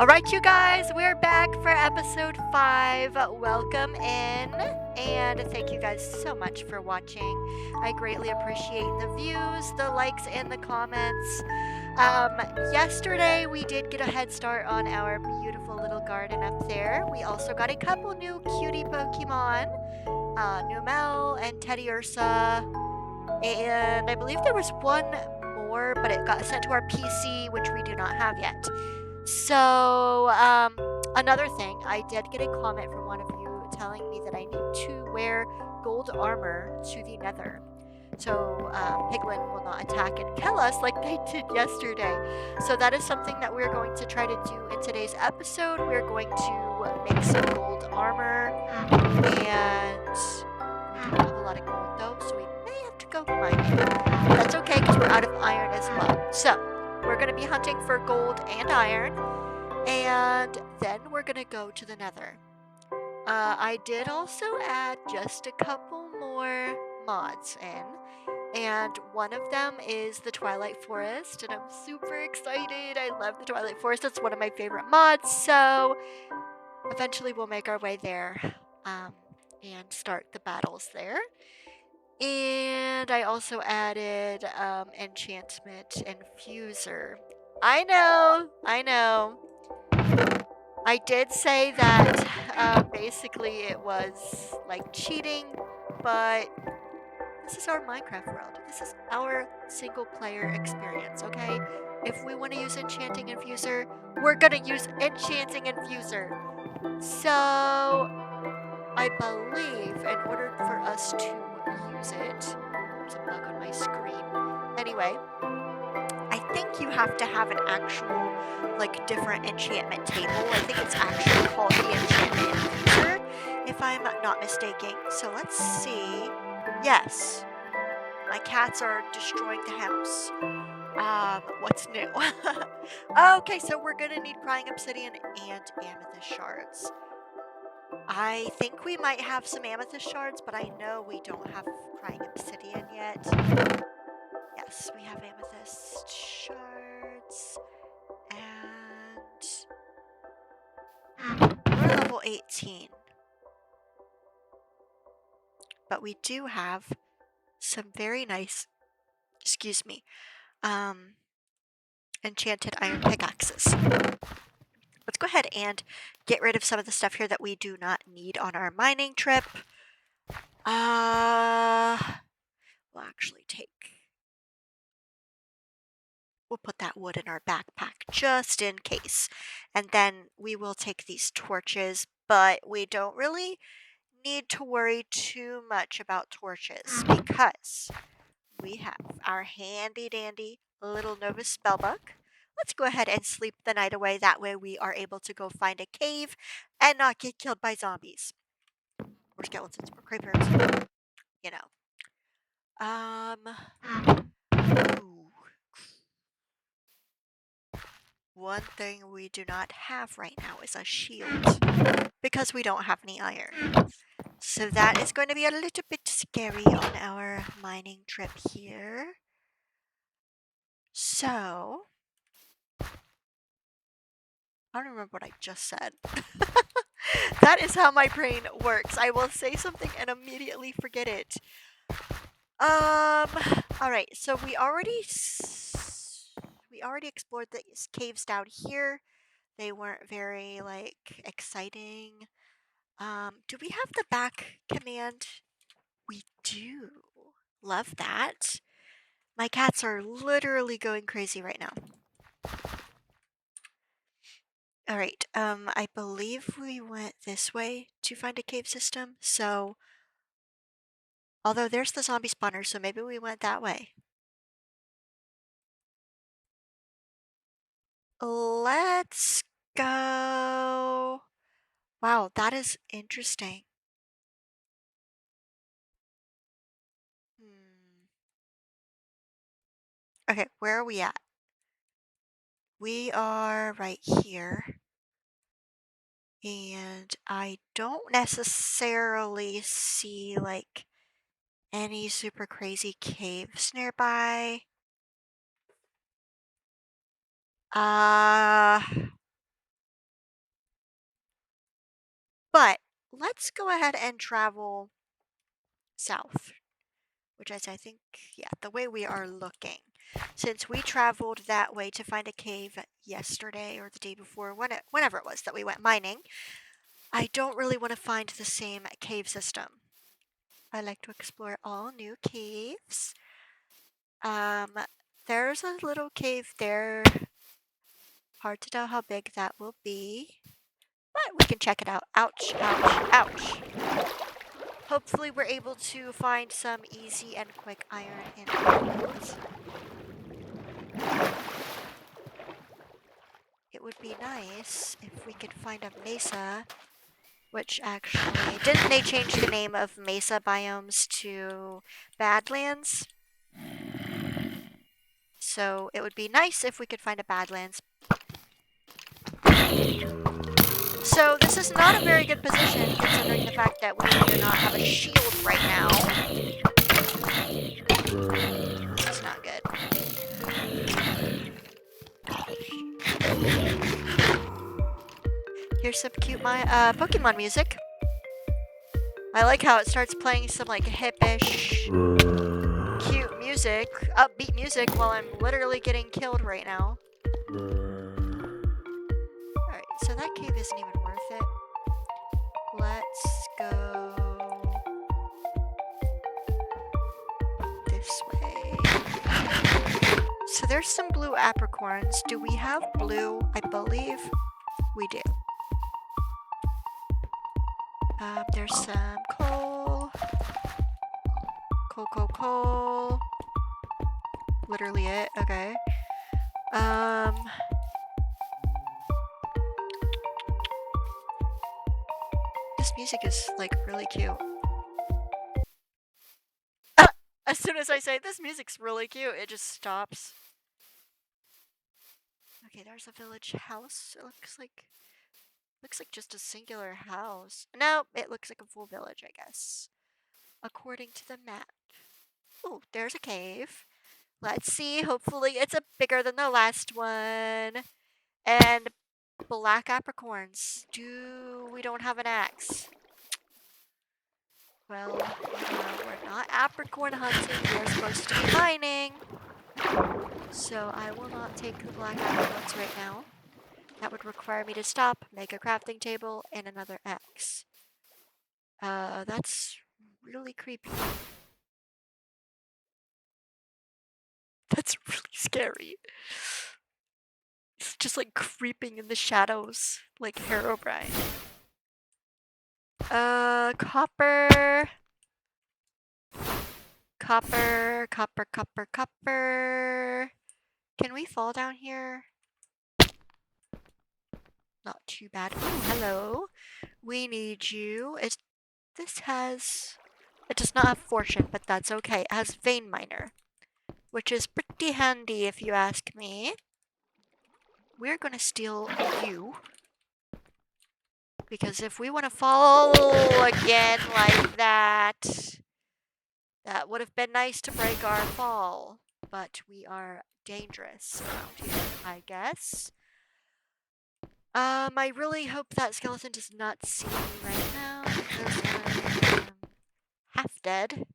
All right, you guys, we're back for episode 5. Welcome in, and thank you guys so much for watching. I greatly appreciate the views, the likes, and the comments. Yesterday, we did get a head start on our beautiful little garden up there. We also got a couple new cutie Pokemon, Numel and Teddy Ursa, and I believe there was one more, but it got sent to our PC, which we do not have yet. So, another thing, I did get a comment from one of you telling me that I need to wear gold armor to the nether. So, Piglin will not attack and kill us like they did yesterday. So, that is something that we're going to try to do in today's episode. We're going to make some gold armor, and we don't have a lot of gold though, so we may have to go mining. That's okay because we're out of iron as well. So, we're going to be hunting for gold and iron, and then we're going to go to the nether. I did also add just a couple more mods in, and one of them is the Twilight Forest, and I'm super excited. I love the Twilight Forest. It's one of my favorite mods, so eventually we'll make our way there and start the battles there. And I also added enchantment infuser. I know. I did say that basically it was like cheating, but this is our Minecraft world. This is our single player experience, okay? If we want to use enchanting infuser, we're gonna use enchanting infuser. So I believe in order for us to use it, there's a bug on my screen. Anyway, I think you have to have an actual, like, different enchantment table. I think it's actually called the enchantment infuser, if I'm not mistaken. So let's see. Yes, my cats are destroying the house. What's new? Okay, so we're gonna need crying obsidian and amethyst shards. I think we might have some amethyst shards, but I know we don't have crying obsidian yet. Yes, we have amethyst shards, and we're level 18. But we do have some very nice, excuse me, enchanted iron pickaxes. Let's go ahead and get rid of some of the stuff here that we do not need on our mining trip. We'll actually we'll put that wood in our backpack just in case. And then we will take these torches, but we don't really need to worry too much about torches because we have our handy dandy little Nova spellbook. Let's go ahead and sleep the night away. That way we are able to go find a cave and not get killed by zombies. Or skeletons or creepers. You know. Ooh. One thing we do not have right now is a shield because we don't have any iron. So that is going to be a little bit scary on our mining trip here. So, I don't remember what I just said. That is how my brain works. I will say something and immediately forget it. Alright, so we already explored the caves down here. They weren't very, like, exciting. Do we have the back command? We do. Love that. My cats are literally going crazy right now. Alright, I believe we went this way to find a cave system, so... Although there's the zombie spawner, so maybe we went that way. Let's go... Wow, that is interesting. Okay, where are we at? We are right here. And I don't necessarily see, like, any super crazy caves nearby. But let's go ahead and travel south, which is, I think, yeah, the way we are looking. Since we traveled that way to find a cave yesterday or the day before, whenever it was that we went mining, I don't really want to find the same cave system. I like to explore all new caves. There's a little cave there. Hard to tell how big that will be, but we can check it out. Ouch, ouch, ouch. Hopefully we're able to find some easy and quick iron and gold. It would be nice if we could find a mesa, which actually, didn't they change the name of mesa biomes to Badlands? So it would be nice if we could find a Badlands. So this is not a very good position considering the fact that we do not have a shield right now. This is not good. Here's some cute Pokemon music. I like how it starts playing some like hippish, cute music, upbeat music while I'm literally getting killed right now. Alright, so that cave isn't even worth it. Let's go this way. So there's some blue apricorns. Do we have blue? I believe we do. There's some coal. Coal. Literally it. Okay. This music is like really cute. As soon as I say this music's really cute, it just stops. Okay, there's a village house. It looks like just a singular house. No, it looks like a full village, I guess. According to the map. Oh, there's a cave. Let's see. Hopefully it's bigger than the last one. And black apricorns. We don't have an axe. Well, we're not apricorn hunting. We're supposed to be mining. So I will not take the black apricorns right now. That would require me to stop, make a crafting table, and another axe. That's really creepy. That's really scary. It's just like creeping in the shadows, like Herobrine. Copper. Copper. Can we fall down here? Not too bad. Ooh, hello. We need you. It does not have fortune, but that's okay. It has vein miner, which is pretty handy if you ask me. We're gonna steal you. Because if we want to fall again like that, that would have been nice to break our fall. But we are dangerous around here, I guess. I really hope that skeleton does not see me right now, because I'm half dead.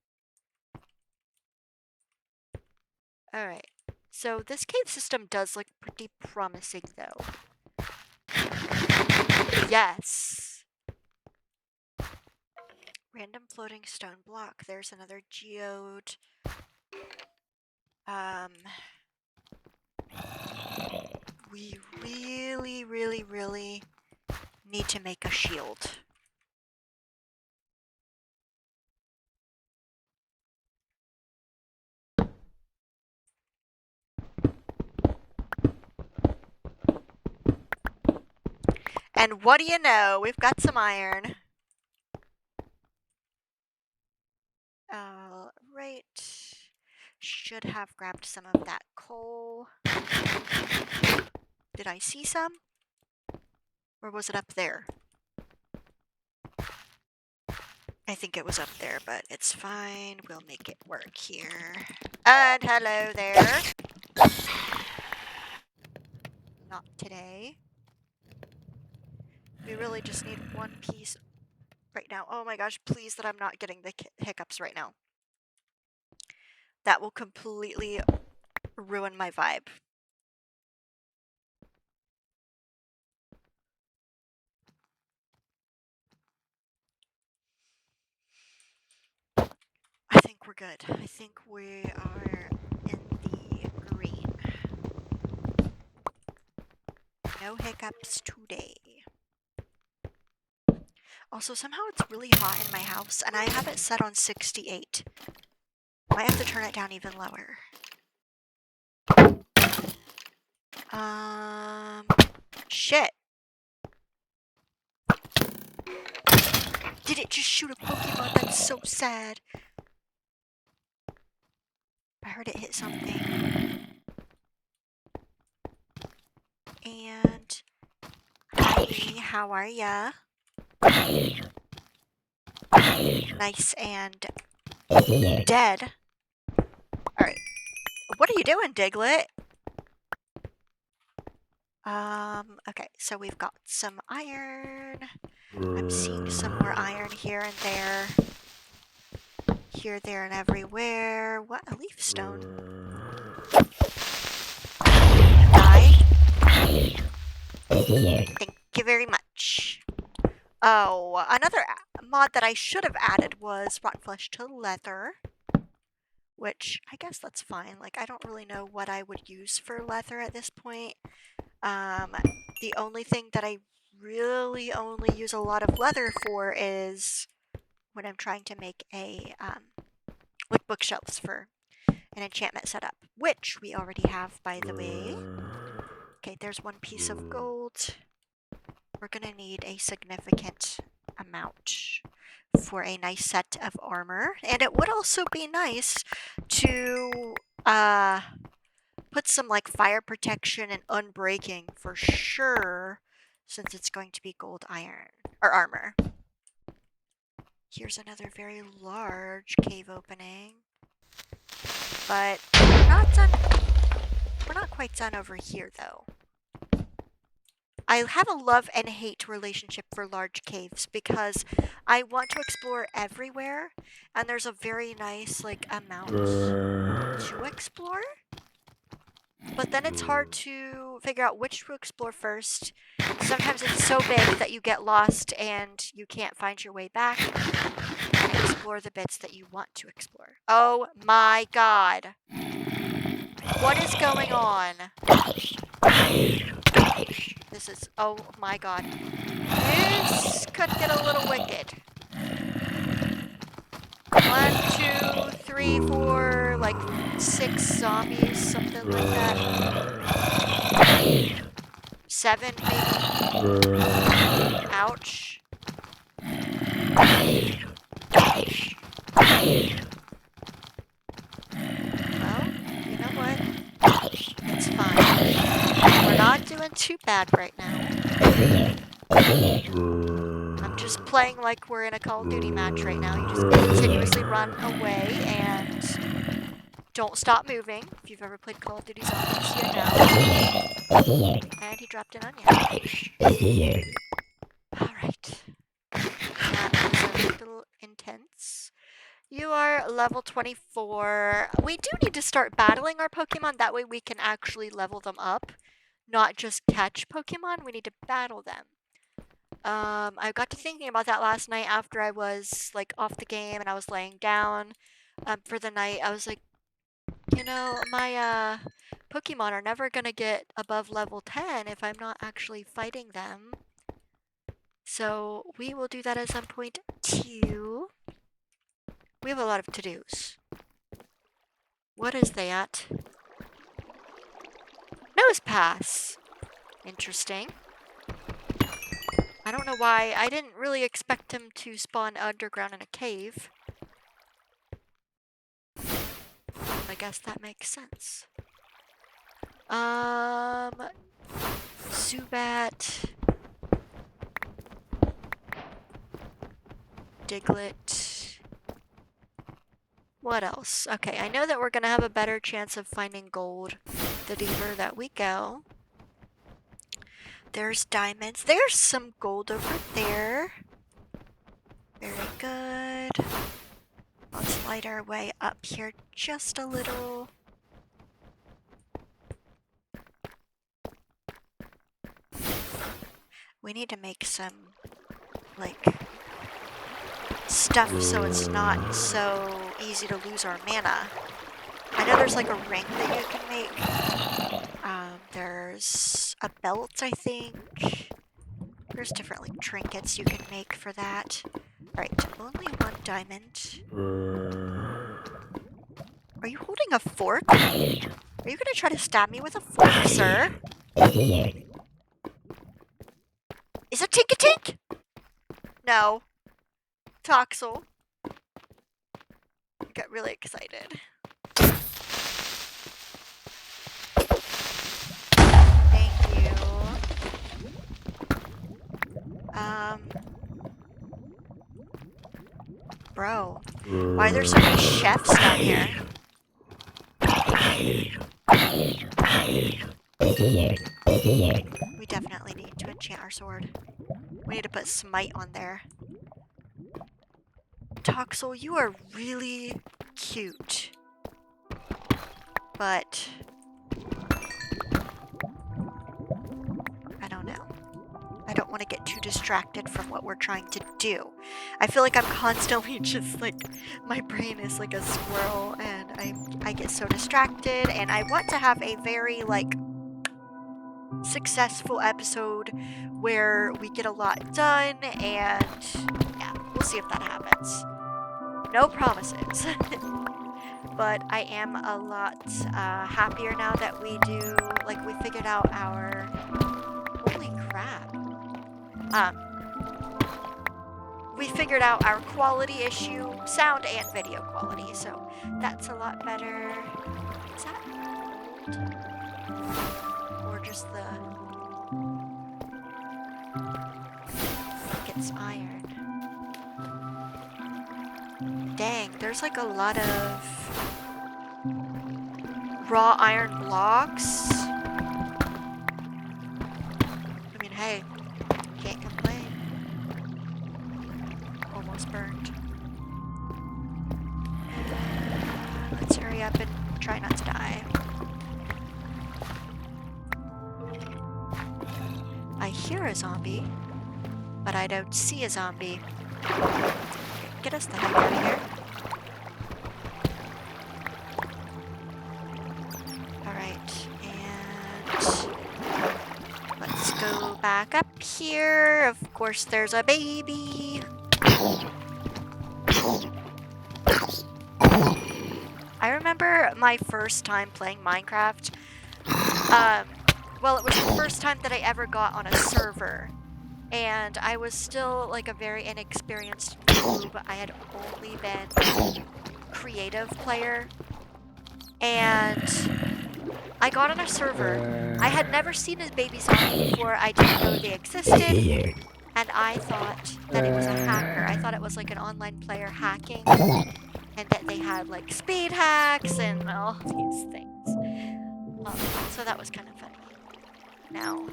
Alright, so this cave system does look pretty promising, though. Yes! Random floating stone block. There's another geode. We really need to make a shield. And what do you know? We've got some iron. Right. Should have grabbed some of that coal. Did I see some? Or was it up there? I think it was up there, but it's fine. We'll make it work here. And hello there. Not today. We really just need one piece. right now. Oh my gosh, please that I'm not getting the hiccups right now. That will completely ruin my vibe. I think we're good. I think we are in the green. No hiccups today. Also, somehow it's really hot in my house, and I have it set on 68. Might have to turn it down even lower. Shit. Did it just shoot a Pokemon? That's so sad. I heard it hit something. And hi, how are ya? Nice and dead. Alright. What are you doing, Diglett? Okay, so we've got some iron. I'm seeing some more iron here and there. Here, there, and everywhere. What? A leaf stone. Die. Thank you very much. Oh, another mod that I should have added was rotten flesh to leather. Which, I guess that's fine. Like, I don't really know what I would use for leather at this point. The only thing that I really only use a lot of leather for is when I'm trying to make a, like bookshelves for an enchantment setup, which we already have, by the way. Okay, there's one piece of gold. We're gonna need a significant amount for a nice set of armor, and it would also be nice to, put some like fire protection and unbreaking for sure, since it's going to be gold iron or armor. Here's another very large cave opening, but we're not done. We're not quite done over here though. I have a love and hate relationship for large caves because I want to explore everywhere, and there's a very nice like amount to explore. But then it's hard to figure out which to explore first. Sometimes it's so big that you get lost and you can't find your way back and explore the bits that you want to explore. Oh my god. What is going on? This is, oh my god. This could get a little wicked. 1, 2, 3, 4, like 6 zombies, something like that. 7 maybe. Ouch. Well, you know what? It's fine. We're not doing too bad right now. I'm just playing like we're in a Call of Duty match right now. You just continuously run away and don't stop moving. If you've ever played Call of Duty Zombies, you know. And he dropped an onion. Alright. That was a little intense. You are level 24. We do need to start battling our Pokemon. That way we can actually level them up. Not just catch Pokemon. We need to battle them. I got to thinking about that last night after I was like off the game and I was laying down for the night. I was like, you know, my Pokemon are never gonna get above level 10 if I'm not actually fighting them. So we will do that at some point too. We have a lot of to-dos. What is that? Nose pass. Interesting. I don't know why. I didn't really expect him to spawn underground in a cave. I guess that makes sense. Zubat. Diglett. What else? Okay, I know that we're gonna have a better chance of finding gold the deeper that we go. There's diamonds. There's some gold over there. good. Let's slide our way up here just a little. We need to make some, like, stuff so it's not so easy to lose our mana. I know there's like a ring that you can make. There's a belt, I think. There's different like trinkets you can make for that. Alright, only 1 diamond. Are you holding a fork? Are you gonna try to stab me with a fork, sir? Is it Tink-a-Tink? No. Toxel. I got really excited. Thank you. Bro, why are there so many chefs down here? We definitely need to enchant our sword. We need to put smite on there. Toxel, you are really cute. But I don't know. I don't want to get too distracted from what we're trying to do. I feel like I'm constantly just like, my brain is like a squirrel and I get so distracted, and I want to have a very like successful episode where we get a lot done, and yeah, we'll see if that happens. No promises. But I am a lot happier now that we figured out our, holy crap. We figured out our quality issue, sound and video quality, so that's a lot better. Is that gold? Or just the... I think it's iron. Dang, there's like a lot of raw iron blocks. I mean, hey, can't complain. Almost burned. Let's hurry up and try not to die. I hear a zombie, but I don't see a zombie. Get us the heck out of here. Alright, and let's go back up here. Of course, there's a baby. I remember my first time playing Minecraft. Well, it was the first time that I ever got on a server. And I was still like a very inexperienced noob. I had only been creative player. And I got on a server. I had never seen a baby zombie before. I didn't know they existed. And I thought that it was a hacker. I thought it was like an online player hacking. And that they had like speed hacks and all these things. So that was kind of funny. Now,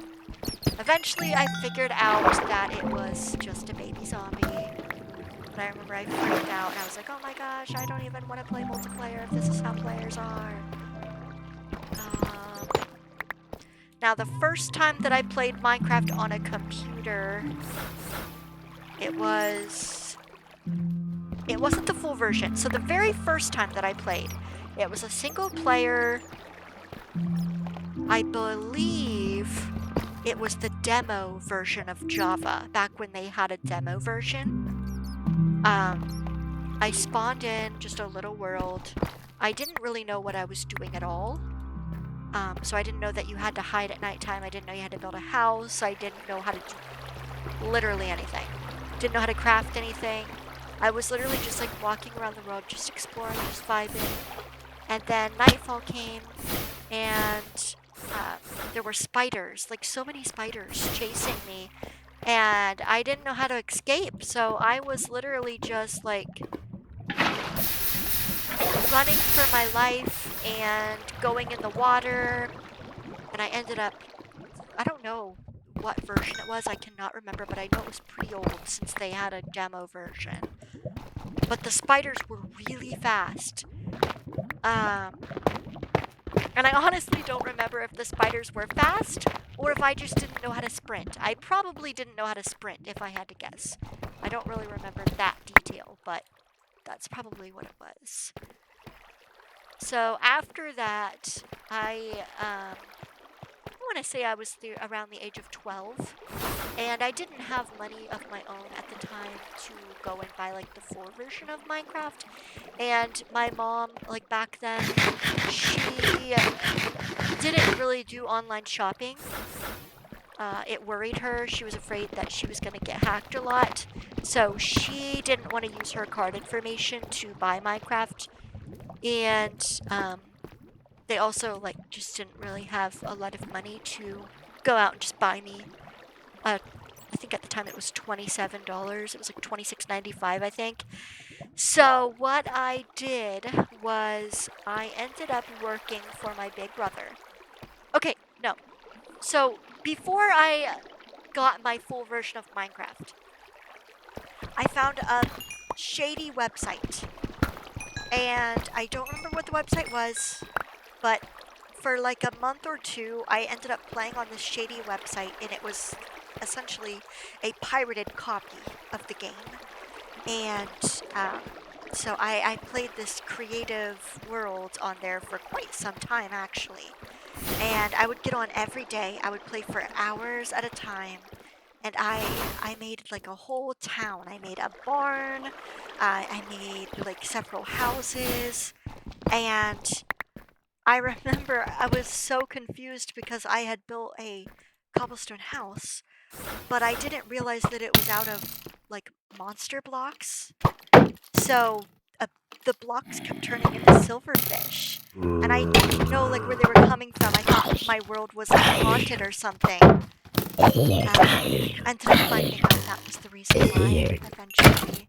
eventually I figured out that it was just a baby zombie. But I remember I freaked out and I was like, oh my gosh, I don't even want to play multiplayer if this is how players are. Now, the first time that I played Minecraft on a computer, it wasn't the full version. So the very first time that I played, it was a single player. I believe it was the demo version of Java, back when they had a demo version. I spawned in just a little world. I didn't really know what I was doing at all. So I didn't know that you had to hide at nighttime. I didn't know you had to build a house. I didn't know how to do literally anything. Didn't know how to craft anything. I was literally just like walking around the world, just exploring, just vibing. And then nightfall came, and there were spiders, like so many spiders chasing me. And I didn't know how to escape, so I was literally just like running for my life and going in the water. And I ended up, I don't know what version it was, I cannot remember, but I know it was pretty old since they had a demo version. but the spiders were really fast. And I honestly don't remember if the spiders were fast or if I just didn't know how to sprint. I probably didn't know how to sprint, if I had to guess. I don't really remember that detail, but that's probably what it was. So after that, I want to say I was around the age of 12, and I didn't have money of my own at the time to go and buy like the full version of Minecraft. And my mom, like back then, she didn't really do online shopping. It worried her. She was afraid that she was going to get hacked a lot. So she didn't want to use her card information to buy Minecraft. And they also like just didn't really have a lot of money to go out and just buy me. I think at the time it was $27. It was like $26.95, I think. So what I did was I ended up working for my big brother. Okay, no. So before I got my full version of Minecraft, I found a shady website. And I don't remember what the website was, but for like a month or two, I ended up playing on this shady website, and it was essentially a pirated copy of the game. And so I played this creative world on there for quite some time, actually. And I would get on every day. I would play for hours at a time. And I made like a whole town. I made a barn. I made like several houses. And I remember I was so confused because I had built a cobblestone house, but I didn't realize that it was out of like monster blocks. So the blocks kept turning into silverfish. And I didn't know like where they were coming from. I thought my world was like haunted or something. Ended up finding out that was the reason why eventually.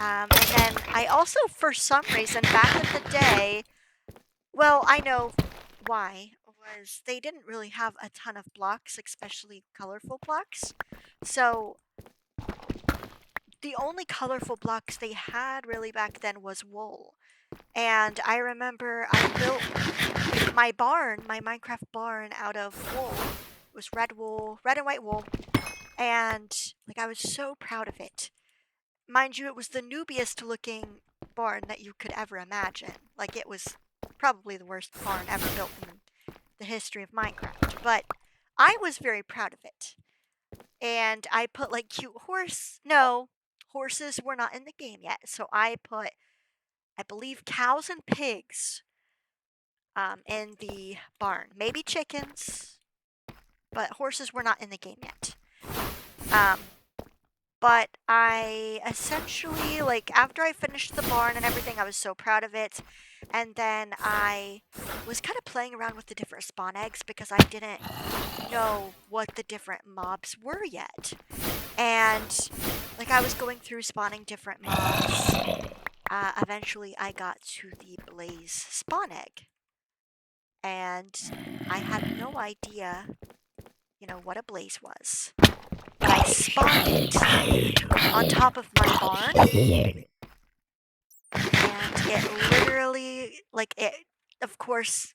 And then I also, for some reason, back in the day, well, I know why, was they didn't really have a ton of blocks, especially colorful blocks. So the only colorful blocks they had really back then was wool. And I remember I built my barn, my Minecraft barn, out of wool. It was red and white wool. And like I was so proud of it. Mind you, it was the noobiest looking barn that you could ever imagine. Like it was probably the worst barn ever built in the history of Minecraft. But I was very proud of it. And I put like cute horses were not in the game yet. So I put, I believe, cows and pigs in the barn. Maybe chickens, but horses were not in the game yet. But I essentially, like, after I finished the barn and everything, I was so proud of it. And then I was kind of playing around with the different spawn eggs because I didn't know what the different mobs were yet. And, like, I was going through spawning different mobs. Eventually, I got to the blaze spawn egg. And I had no idea, what a blaze was. But I spawned it on top of my barn, and it literally, like, it, of course,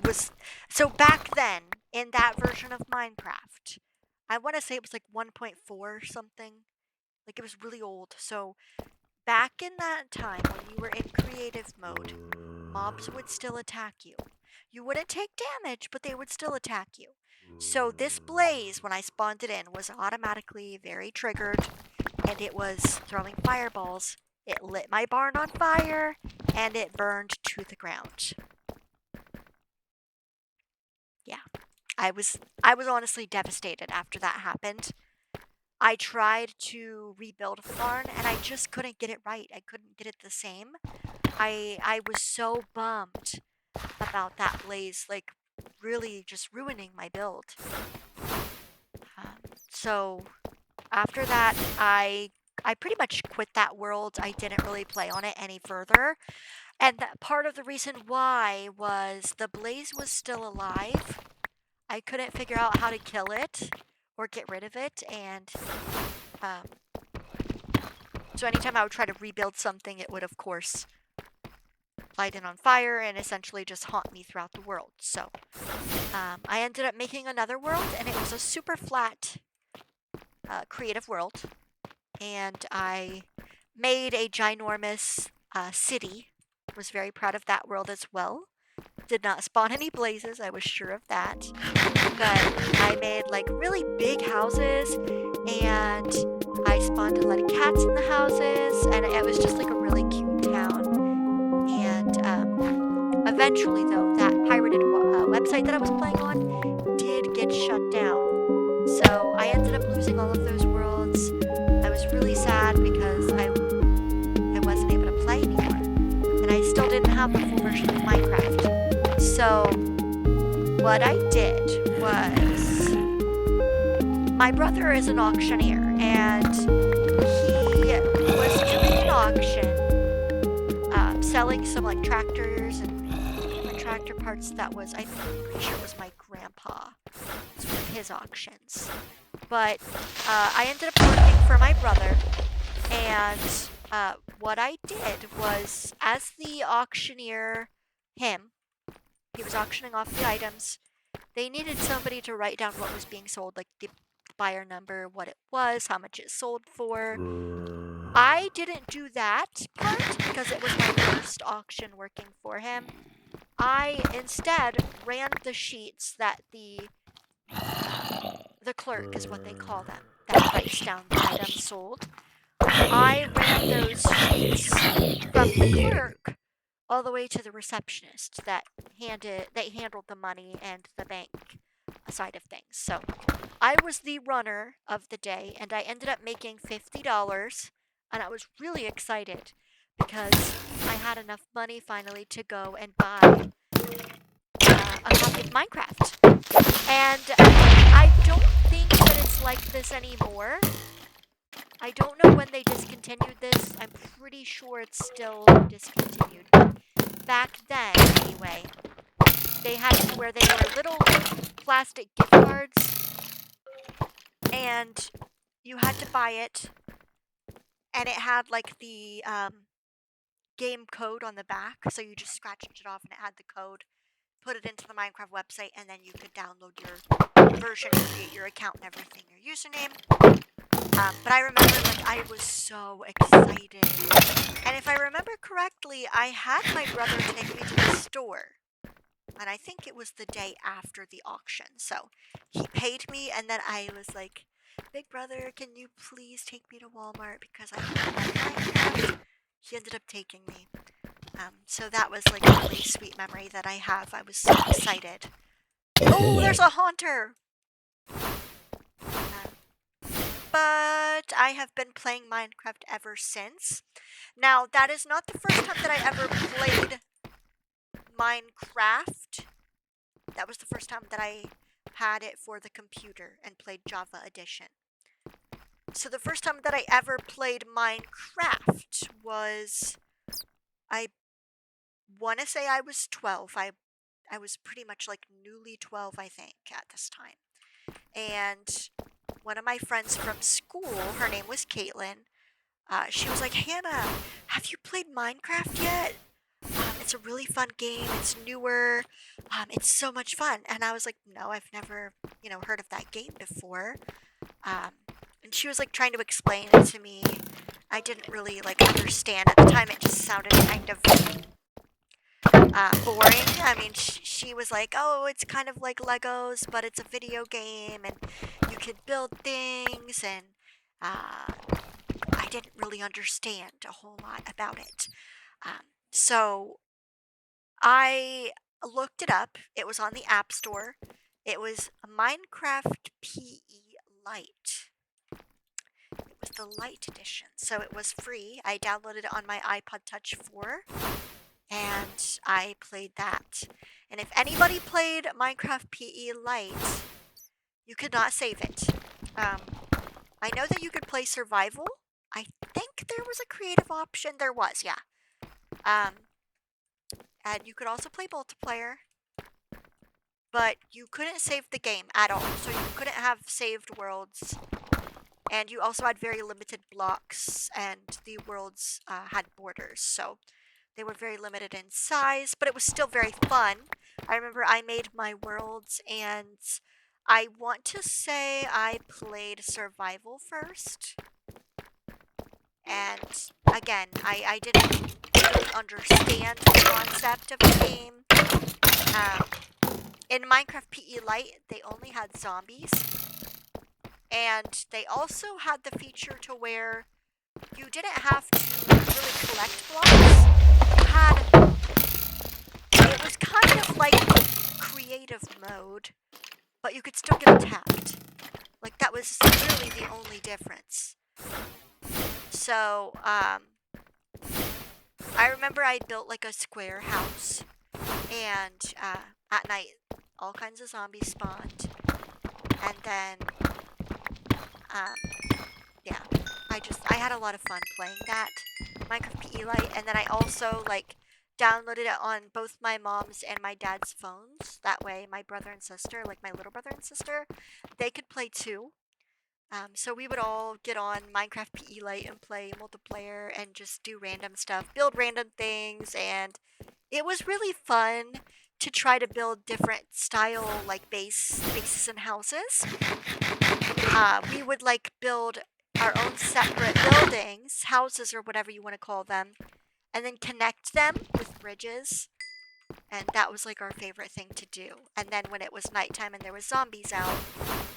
was... So back then, in that version of Minecraft, I want to say it was like 1.4 or something. Like, it was really old. So back in that time, when you were in creative mode, mobs would still attack you. You wouldn't take damage, but they would still attack you. So this blaze, when I spawned it in, was automatically very triggered, and it was throwing fireballs. It lit my barn on fire, and it burned to the ground. Yeah, I was honestly devastated after that happened. I tried to rebuild the barn, and I just couldn't get it right. I couldn't get it the same. I was so bummed about that blaze, like, really just ruining my build. So after that, I pretty much quit that world. I didn't really play on it any further. And that part of the reason why was the blaze was still alive. I couldn't figure out how to kill it or get rid of it, and So anytime I would try to rebuild something, it would, of course, light it on fire and essentially just haunt me throughout the world. So I ended up making another world, and it was a super flat creative world. And I made a ginormous city. Was very proud of that world as well. Did not spawn any blazes, I was sure of that. But I made like really big houses, and I spawned a lot of cats in the houses, and it was just like a really cute town. And eventually, though, that pirated website that I was playing on did get shut down. So I ended up losing all of those worlds. I was really sad because I wasn't able to play anymore. And I still didn't have the full version of Minecraft. So what I did was, my brother is an auctioneer, and he was doing an auction, selling some like tractors and tractor parts. That was, I'm pretty sure it was my grandpa. It's one of his auctions. But I ended up working for my brother, and what I did was, as the auctioneer, he was auctioning off the items. They needed somebody to write down what was being sold, like the buyer number, what it was, how much it sold for. I didn't do that part because it was my first auction working for him. I instead ran the sheets that the clerk is what they call them, that writes down the items sold. I ran those sheets from the clerk all the way to the receptionist that handled the money and the bank side of things. So I was the runner of the day, and I ended up making $50, and I was really excited because I had enough money finally to go and buy a copy of Minecraft. And I don't think that it's like this anymore. I don't know when they discontinued this. I'm pretty sure it's still discontinued. Back then, anyway, they had it where they were little plastic gift cards, and you had to buy it, and it had like the game code on the back, so you just scratched it off and it had the code, put it into the Minecraft website, and then you could download your version, create your account and everything, your username. But I remember, like, I was so excited. And if I remember correctly, I had my brother take me to the store. And I think it was the day after the auction. So he paid me, and then I was like, "Big brother, can you please take me to Walmart because I want Minecraft?" He ended up taking me. So that was like a really sweet memory that I have. I was so excited. Oh, there's a haunter! But I have been playing Minecraft ever since. Now, that is not the first time that I ever played Minecraft. That was the first time that I had it for the computer and played Java Edition. So the first time that I ever played Minecraft was, I want to say I was 12. I was pretty much like newly 12, I think, at this time. And one of my friends from school, her name was Caitlin, she was like, "Hannah, have you played Minecraft yet? It's a really fun game. It's newer. It's so much fun." And I was like, "No, I've never, heard of that game before." And she was like trying to explain it to me. I didn't really like understand at the time. It just sounded kind of boring. I mean, she was like, "Oh, it's kind of like Legos, but it's a video game, and you can build things." And I didn't really understand a whole lot about it. So I looked it up. It was on the App Store. It was a Minecraft PE Lite. It was the Lite edition, so it was free. I downloaded it on my iPod Touch 4, and I played that. And if anybody played Minecraft PE Lite, you could not save it. I know that you could play survival. I think there was a creative option. There was, yeah. And you could also play multiplayer, but you couldn't save the game at all. So you couldn't have saved worlds. And you also had very limited blocks, and the worlds had borders, so they were very limited in size, but it was still very fun. I remember I made my worlds, and I want to say I played survival first. And again, I didn't really understand the concept of the game. In Minecraft PE Lite, they only had zombies. And they also had the feature to where you didn't have to really collect blocks. You had... It was kind of like creative mode, but you could still get attacked. Like, that was really the only difference. So, I remember I built like a square house, and at night, all kinds of zombies spawned, and then, yeah, I had a lot of fun playing that Minecraft PE Lite, and then I also like downloaded it on both my mom's and my dad's phones. That way, my brother and sister, like my little brother and sister, they could play too. So we would all get on Minecraft PE Lite and play multiplayer and just do random stuff, build random things, and it was really fun to try to build different style like bases and houses. We would like build our own separate buildings, houses or whatever you want to call them, and then connect them with bridges. And that was like our favorite thing to do. And then when it was nighttime and there was zombies out,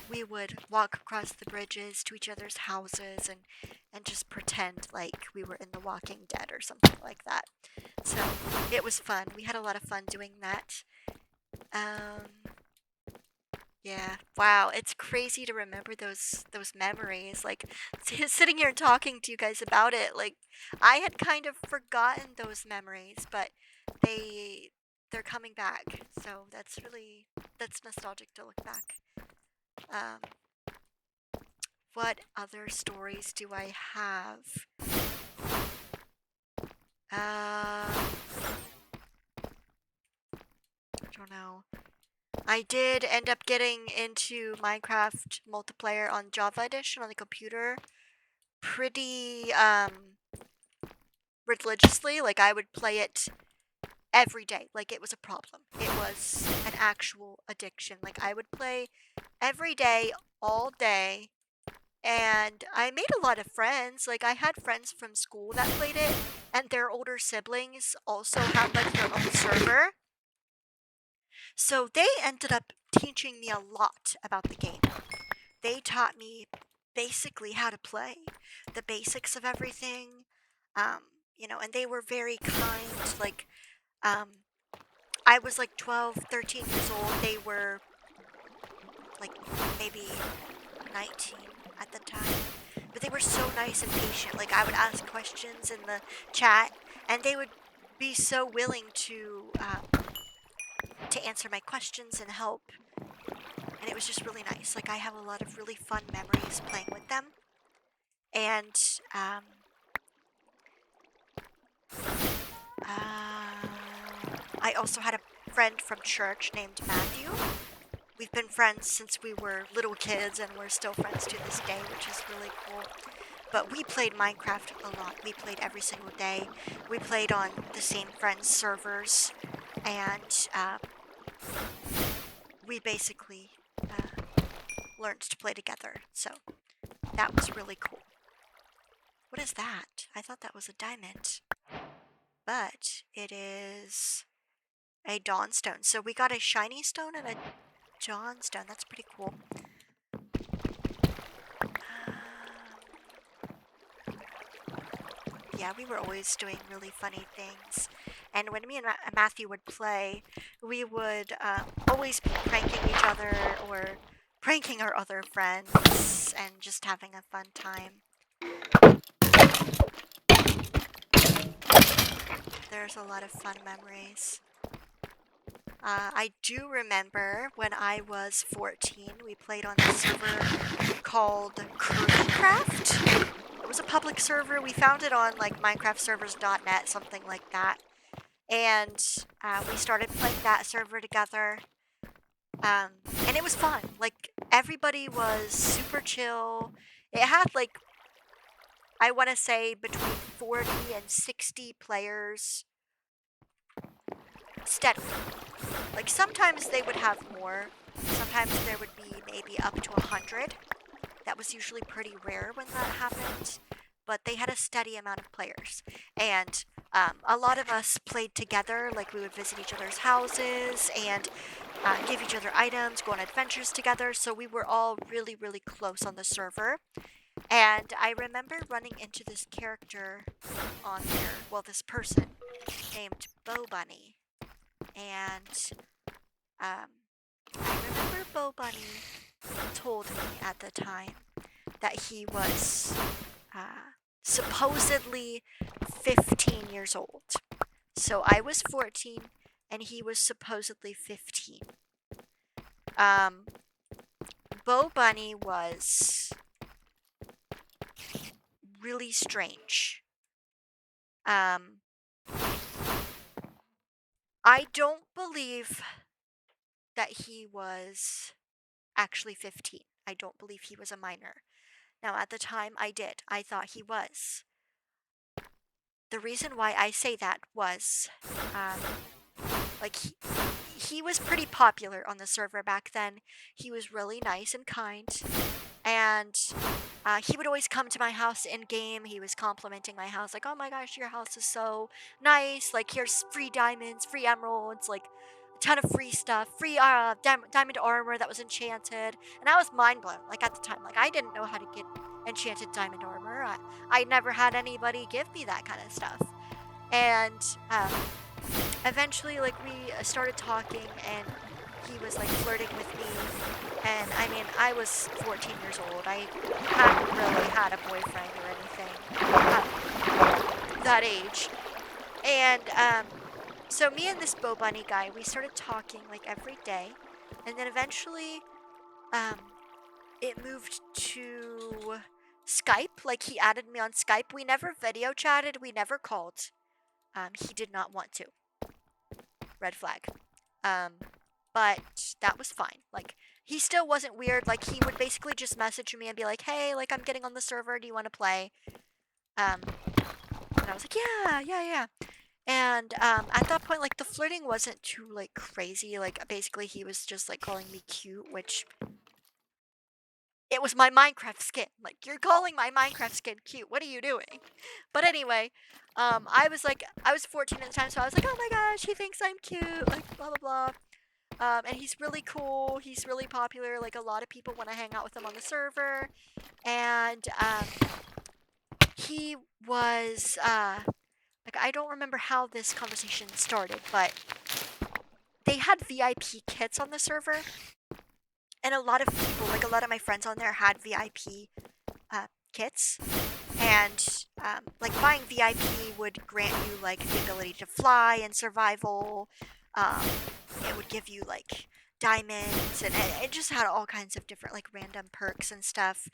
we would walk across the bridges to each other's houses and just pretend like we were in The Walking Dead or something like that. So it was fun. We had a lot of fun doing that. Yeah. Wow, it's crazy to remember those memories. Like sitting here and talking to you guys about it, like I had kind of forgotten those memories, but they're coming back. So that's nostalgic to look back. Um, what other stories do I have? I don't know. I did end up getting into Minecraft multiplayer on Java Edition on the computer pretty religiously. Like I would play it every day. Like it was a problem. It was an actual addiction. Like I would play every day, all day, and I made a lot of friends. Like I had friends from school that played it, and their older siblings also had like their own server. So they ended up teaching me a lot about the game. They taught me basically how to play, the basics of everything. Um, and they were very kind. Like, I was like 12, 13 years old. They were like maybe 19 at the time. But they were so nice and patient. Like, I would ask questions in the chat, and they would be so willing to answer my questions and help. And it was just really nice. Like, I have a lot of really fun memories playing with them. And, I also had a friend from church named Matthew. We've been friends since we were little kids, and we're still friends to this day, which is really cool. But we played Minecraft a lot. We played every single day. We played on the same friends' servers, and we basically learned to play together. So that was really cool. What is that? I thought that was a diamond. But it is a dawnstone. So we got a shiny stone and a dawnstone. That's pretty cool. Yeah, we were always doing really funny things. And when me and Matthew would play, we would always be pranking each other or pranking our other friends and just having a fun time. There's a lot of fun memories. I do remember when I was 14, we played on a server called Craft. It was a public server. We found it on like minecraftservers.net, something like that. And we started playing that server together. And it was fun. Like, everybody was super chill. It had like, I want to say between 40 and 60 players steadily. Like sometimes they would have more, sometimes there would be maybe up to 100. That was usually pretty rare when that happened, but they had a steady amount of players. And a lot of us played together, like we would visit each other's houses and give each other items, go on adventures together, so we were all really, really close on the server. And I remember running into this character on there, well, this person named Bo Bunny. And um, I remember Bo Bunny told me at the time that he was supposedly 15 years old. So I was 14 and he was supposedly 15. Um, Bo Bunny was really strange. Um, I don't believe that he was actually 15. I don't believe he was a minor. Now, at the time, I did. I thought he was. The reason why I say that was, um, like, he was pretty popular on the server back then. He was really nice and kind. And he would always come to my house in game. He was complimenting my house, like, "Oh my gosh, your house is so nice. Like, here's free diamonds, free emeralds, like a ton of free stuff, free diamond armor that was enchanted." And I was mind blown. Like at the time, like I didn't know how to get enchanted diamond armor. I never had anybody give me that kind of stuff. And eventually, like we started talking, and he was like flirting with me. And I mean, I was 14 years old. I hadn't really had a boyfriend or anything that age. And so me and this Bo Bunny guy, we started talking like every day. And then eventually, um, it moved to Skype. Like he added me on Skype. We never video chatted. We never called. He did not want to. Red flag. Um, but that was fine. Like, he still wasn't weird. Like, he would basically just message me and be like, "Hey, like, I'm getting on the server. Do you want to play?" Um, and I was like, "Yeah, yeah, yeah." And at that point, like, the flirting wasn't too like crazy. Like, basically, he was just like calling me cute, which it was my Minecraft skin. Like, you're calling my Minecraft skin cute. What are you doing? But anyway, I was 14 at the time, so I was like, "Oh my gosh, he thinks I'm cute." Like, blah blah blah. And he's really cool. He's really popular. Like a lot of people want to hang out with him on the server. And he was like, I don't remember how this conversation started, but they had VIP kits on the server, and a lot of people, like a lot of my friends on there, had VIP kits. And like buying VIP would grant you like the ability to fly in survival. Um, it would give you like diamonds, and it just had all kinds of different like random perks and stuff.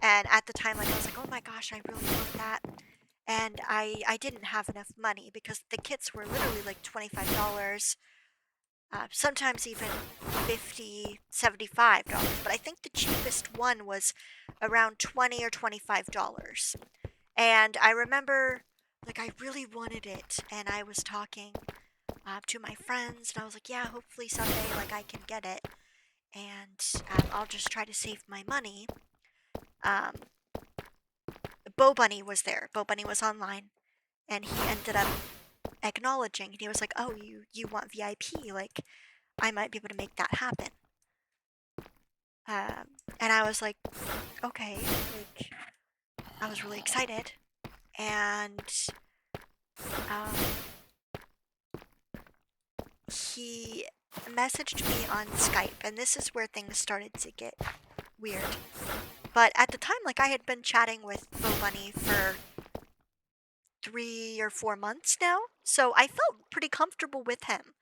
And at the time, like I was like, "Oh my gosh, I really want that." And I didn't have enough money because the kits were literally like $25, sometimes even $50, $75. But I think the cheapest one was around $20 or $25. And I remember, like, I really wanted it, and I was talking to my friends, and I was like, "Yeah, hopefully someday, like, I can get it, and I'll just try to save my money." Um, Bo Bunny was there. Bo Bunny was online, and he ended up acknowledging, and he was like, "Oh, you want VIP? Like, I might be able to make that happen." Um, and I was like, "Okay," like, I was really excited, and um, he messaged me on Skype, and this is where things started to get weird. But at the time, like I had been chatting with Bo Bunny for 3 or 4 months now, so I felt pretty comfortable with him.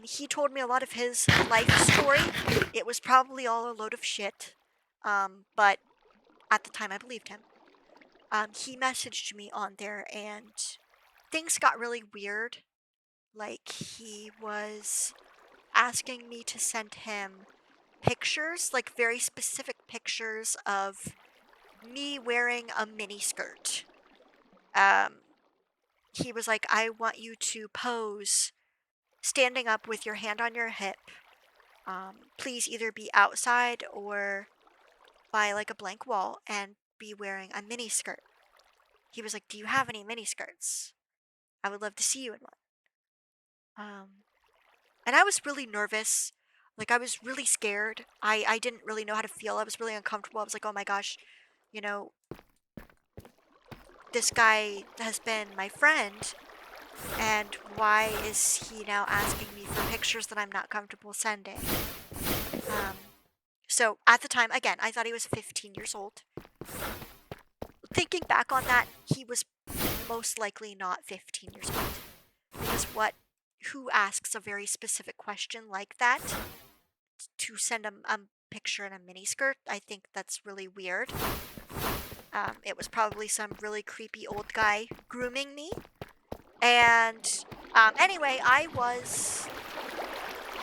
He told me a lot of his life story. It was probably all a load of shit, but at the time I believed him. He messaged me on there, and things got really weird. Like he was asking me to send him pictures, like very specific pictures of me wearing a mini skirt. Um, he was like, I want you to pose standing up with your hand on your hip. Please either be outside or by like a blank wall and be wearing a mini skirt. He was like, do you have any mini skirts? I would love to see you in one. And I was really nervous. Like, I was really scared. I didn't really know how to feel. I was really uncomfortable. I was like, oh my gosh, you know, this guy has been my friend, and why is he now asking me for pictures that I'm not comfortable sending? So at the time, again, I thought he was 15 years old. Thinking back on that, he was most likely not 15 years old. Because who asks a very specific question like that to send a picture in a miniskirt? I think that's really weird. It was probably some really creepy old guy grooming me. And anyway, I was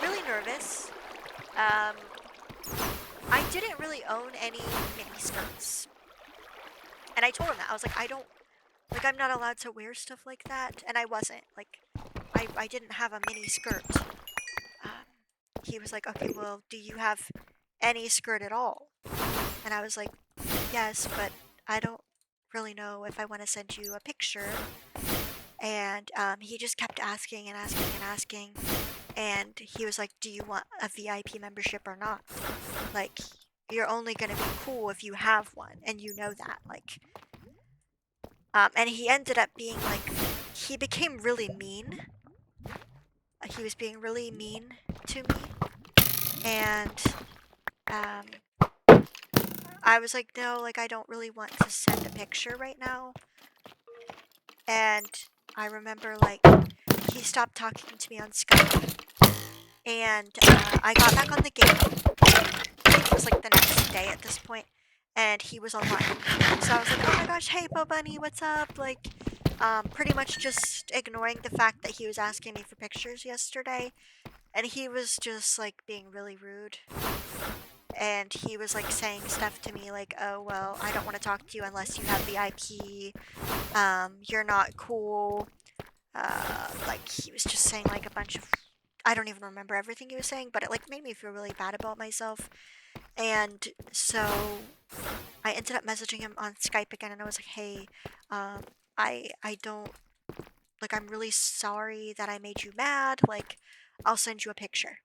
really nervous. I didn't really own any mini skirts. And I told him that. I was like, I'm not allowed to wear stuff like that. And I wasn't. Like, I didn't have a mini skirt. He was like, okay, well, do you have any skirt at all? And I was like, yes, but I don't really know if I want to send you a picture. And he just kept asking and asking and asking. And he was like, do you want a VIP membership or not? Like, you're only going to be cool if you have one. And you know that. Like, and he ended up being like, he became really mean. He was being really mean to me. And I was like, no, like, I don't really want to send a picture right now. And I remember, like, he stopped talking to me on Skype. And I got back on the game. It was like the next day at this point, and he was online. So I was like, oh my gosh, hey, Bo Bunny, what's up? Like, pretty much just ignoring the fact that he was asking me for pictures yesterday. And he was just, like, being really rude. And he was, like, saying stuff to me like, oh, well, I don't want to talk to you unless you have VIP. You're not cool. Like, he was just saying, like, a bunch of... I don't even remember everything he was saying, but it, like, made me feel really bad about myself. And so I ended up messaging him on Skype again, and I was like, hey, I don't... Like, I'm really sorry that I made you mad. Like, I'll send you a picture.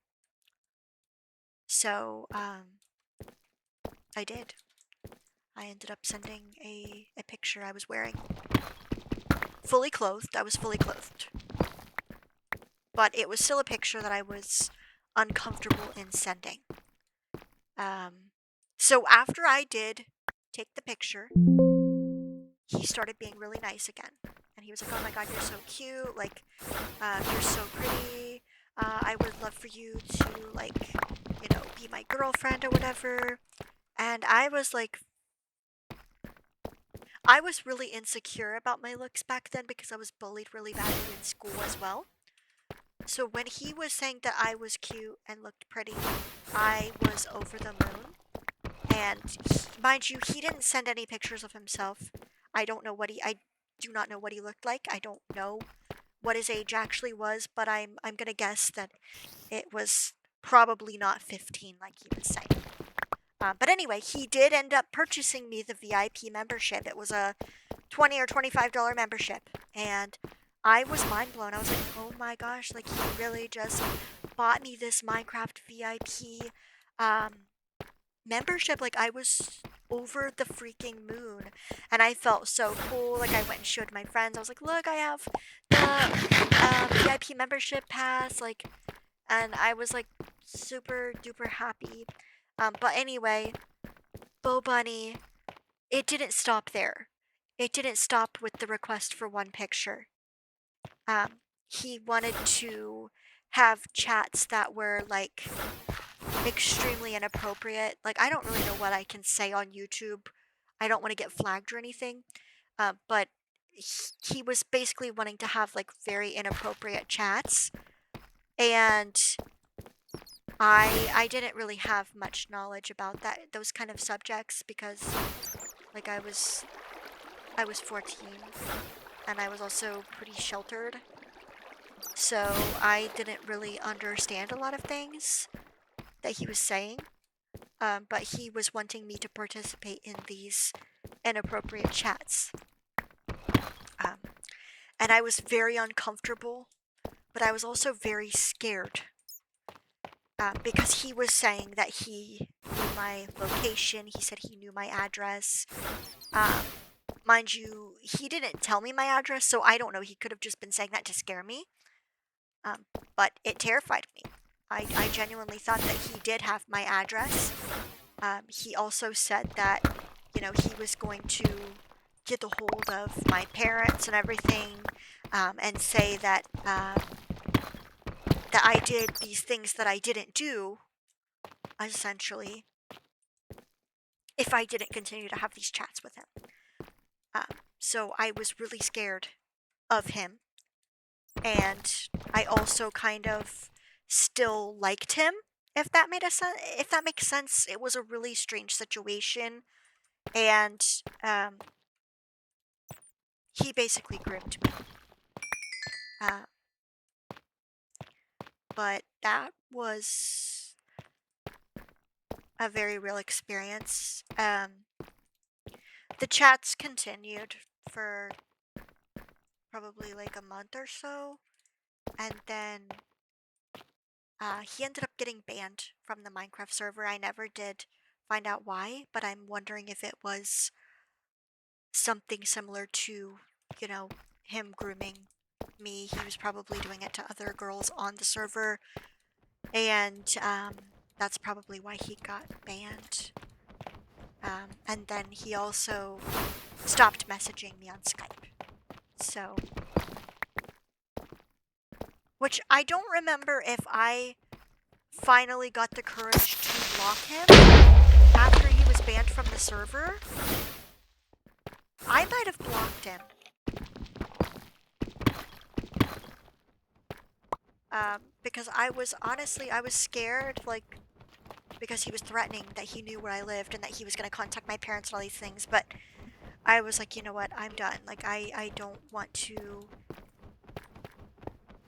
So, I did. I ended up sending a picture I was wearing. Fully clothed. I was fully clothed. But it was still a picture that I was uncomfortable in sending. So after I did take the picture, he started being really nice again. And he was like, oh my god, you're so cute. Like, you're so pretty. I would love for you to, like, you know, be my girlfriend or whatever. And I was like, I was really insecure about my looks back then because I was bullied really badly in school as well. So when he was saying that I was cute and looked pretty, I was over the moon. And mind you, he didn't send any pictures of himself. I do not know what he looked like. I don't know what his age actually was, but I'm gonna guess that it was probably not 15 like he was saying. But anyway, he did end up purchasing me the VIP membership. It was a $20 or $25 membership, and I was mind blown. I was like, oh my gosh, like, he really just bought me this Minecraft VIP membership. Like, I was over the freaking moon, and I felt so cool. Like, I went and showed my friends. I was like, look, I have the VIP membership pass. Like, and I was like super duper happy. But anyway, Bo Bunny, it didn't stop there. It didn't stop with the request for one picture. He wanted to have chats that were, like, extremely inappropriate. Like, I don't really know what I can say on YouTube. I don't want to get flagged or anything. But he was basically wanting to have, like, very inappropriate chats. And I didn't really have much knowledge about those kind of subjects because Like I was 14, and I was also pretty sheltered. So I didn't really understand a lot of things that he was saying. But he was wanting me to participate in these inappropriate chats. Um, and I was very uncomfortable, but I was also very scared. Because he was saying that he knew my location, he said he knew my address. Um, Mind you, he didn't tell me my address, so I don't know. He could have just been saying that to scare me. But it terrified me. I genuinely thought that he did have my address. He also said that, he was going to get a hold of my parents and everything, and say that that I did these things that I didn't do, essentially, if I didn't continue to have these chats with him. So I was really scared of him, and I also kind of still liked him. If that made a sense, if that makes sense, it was a really strange situation, and he basically groomed me. But that was a very real experience. The chats continued for probably like a month or so, and then he ended up getting banned from the Minecraft server. I never did find out why, but I'm wondering if it was something similar to, him grooming me. He was probably doing it to other girls on the server, and that's probably why he got banned. And then he also stopped messaging me on Skype. So, which I don't remember if I finally got the courage to block him after he was banned from the server. I might have blocked him. Because I was scared, like, because he was threatening that he knew where I lived and that he was going to contact my parents and all these things, but I was like, you know what, I'm done. Like, I don't want to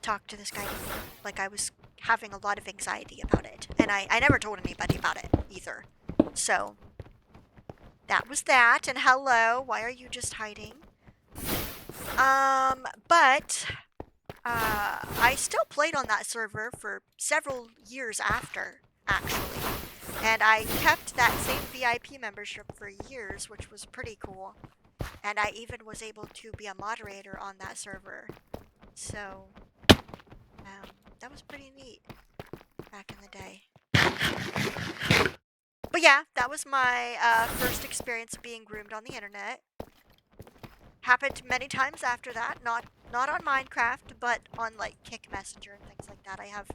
talk to this guy anymore. Like, I was having a lot of anxiety about it, and I never told anybody about it either. So, that was that, and hello, why are you just hiding? But I still played on that server for several years after, actually. And I kept that same VIP membership for years, which was pretty cool. And I even was able to be a moderator on that server. So, that was pretty neat back in the day. But yeah, that was my first experience being groomed on the internet. Happened many times after that, not on Minecraft, but on like Kick Messenger and things like that. I have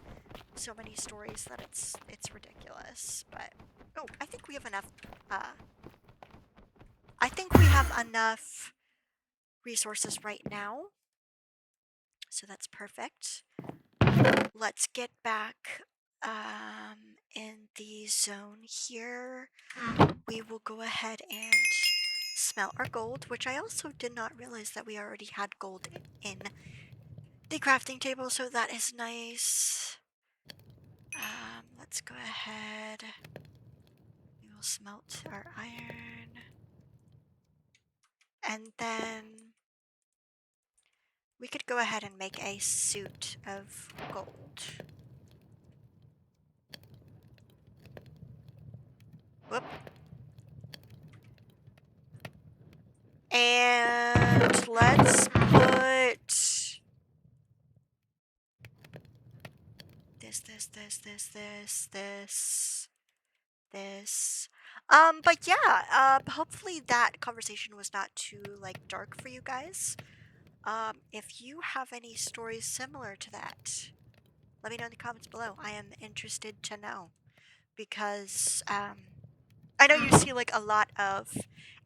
so many stories that it's ridiculous. But oh, I think we have enough. I think we have enough resources right now, so that's perfect. Let's get back in the zone here. We will go ahead and smelt our gold, which I also did not realize that we already had gold in the crafting table, so that is nice. Let's go ahead. We will smelt our iron. And then we could go ahead and make a suit of gold. Whoop. And let's put this. But yeah, hopefully that conversation was not too, like, dark for you guys. If you have any stories similar to that, let me know in the comments below. I am interested to know, because, I know you see, like, a lot of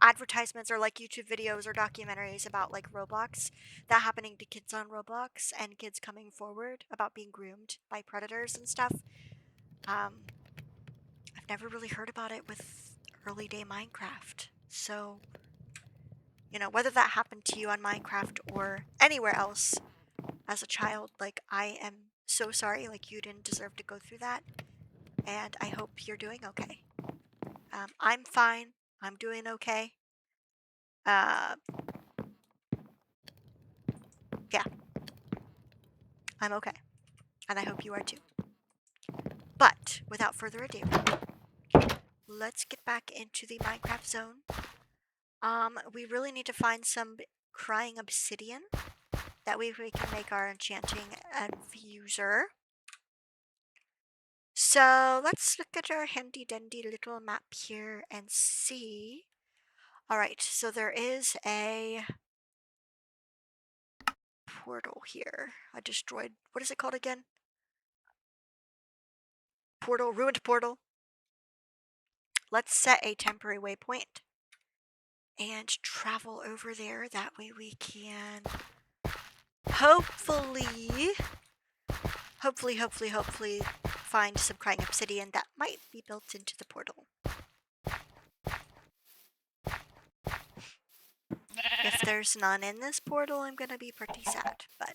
advertisements or, like, YouTube videos or documentaries about, like, Roblox, that happening to kids on Roblox, and kids coming forward about being groomed by predators and stuff. I've never really heard about it with early day Minecraft, So, you know, whether that happened to you on Minecraft or anywhere else as a child, like, I am so sorry. Like, you didn't deserve to go through that. And I hope you're doing okay. I'm fine. I'm doing okay. Yeah, I'm okay. And I hope you are too. But without further ado, let's get back into the Minecraft zone. We really need to find some crying obsidian. That way we can make our enchanting infuser. So let's look at our handy dandy little map here and see. Alright, so there is a portal here. A destroyed, what is it called again? Portal, ruined portal. Let's set a temporary waypoint and travel over there. That way we can hopefully find some crying obsidian that might be built into the portal. If there's none in this portal, I'm gonna be pretty sad, but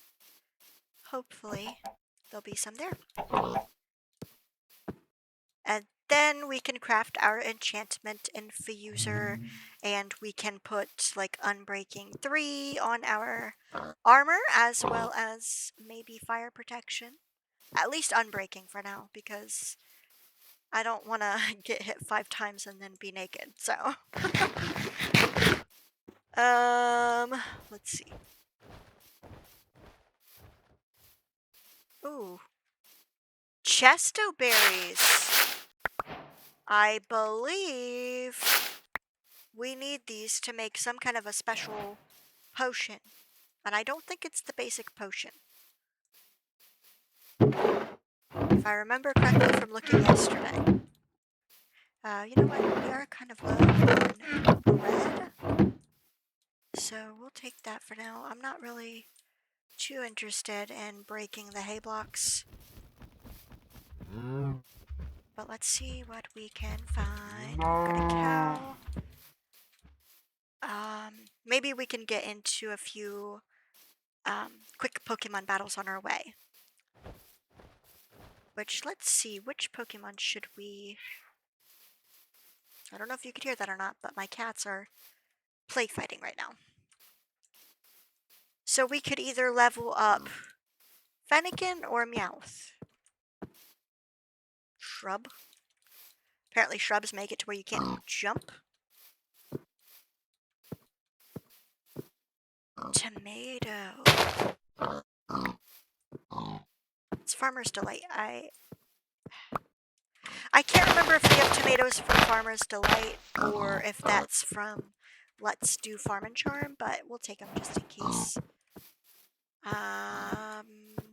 hopefully there'll be some there. And then we can craft our enchantment infuser, and we can put like Unbreaking 3 on our armor, as well as maybe fire protection. At least Unbreaking for now, because I don't want to get hit 5 times and then be naked, so. Let's see. Ooh. Chesto berries. I believe we need these to make some kind of a special potion. And I don't think it's the basic potion. If I remember correctly from looking yesterday. You know what? We are kind of low on bread. So we'll take that for now. I'm not really too interested in breaking the hay blocks. But let's see what we can find. Got a cow. Maybe we can get into a few quick Pokemon battles on our way. Which, let's see, which Pokemon should we... I don't know if you could hear that or not, but my cats are play fighting right now. So we could either level up Fennekin or Meowth. Shrub. Apparently shrubs make it to where you can't jump. Tomato. It's Farmer's Delight. I can't remember if we have tomatoes from Farmer's Delight or if that's from Let's Do Farm and Charm, but we'll take them just in case.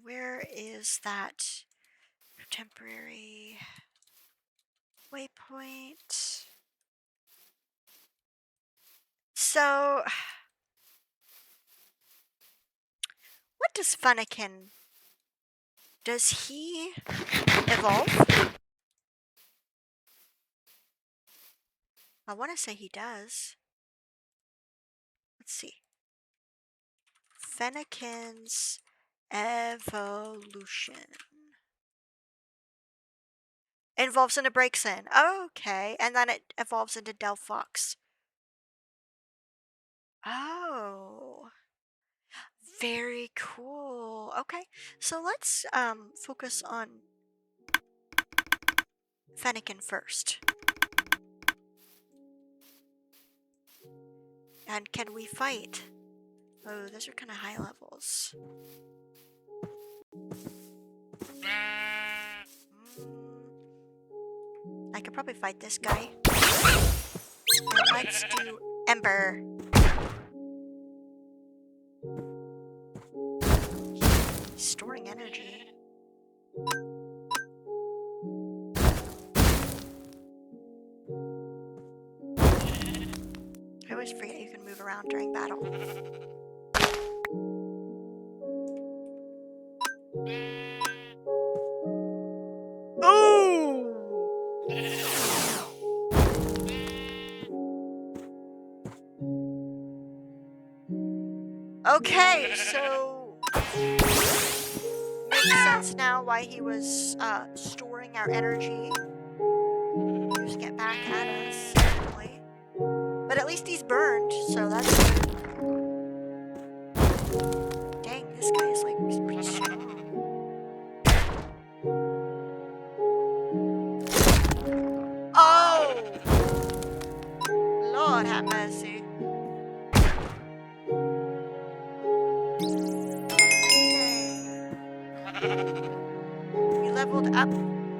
Where is that temporary waypoint? So, what does Fennekin? Does he evolve? I want to say he does. Let's see. Fennekin's evolution. Evolves into Braixen. Okay, and then it evolves into Delphox. Oh. Very cool. Okay, so let's focus on Fennekin first. And can we fight? Oh, those are kind of high levels. I could probably fight this guy. And let's do Ember. Storing energy. I always forget you can move around during battle. Okay, so makes sense now why he was storing our energy, using it back at us, apparently. But at least he's burned, so that's good. Dang, this guy is like pretty strong. Oh! Lord have mercy. We leveled up.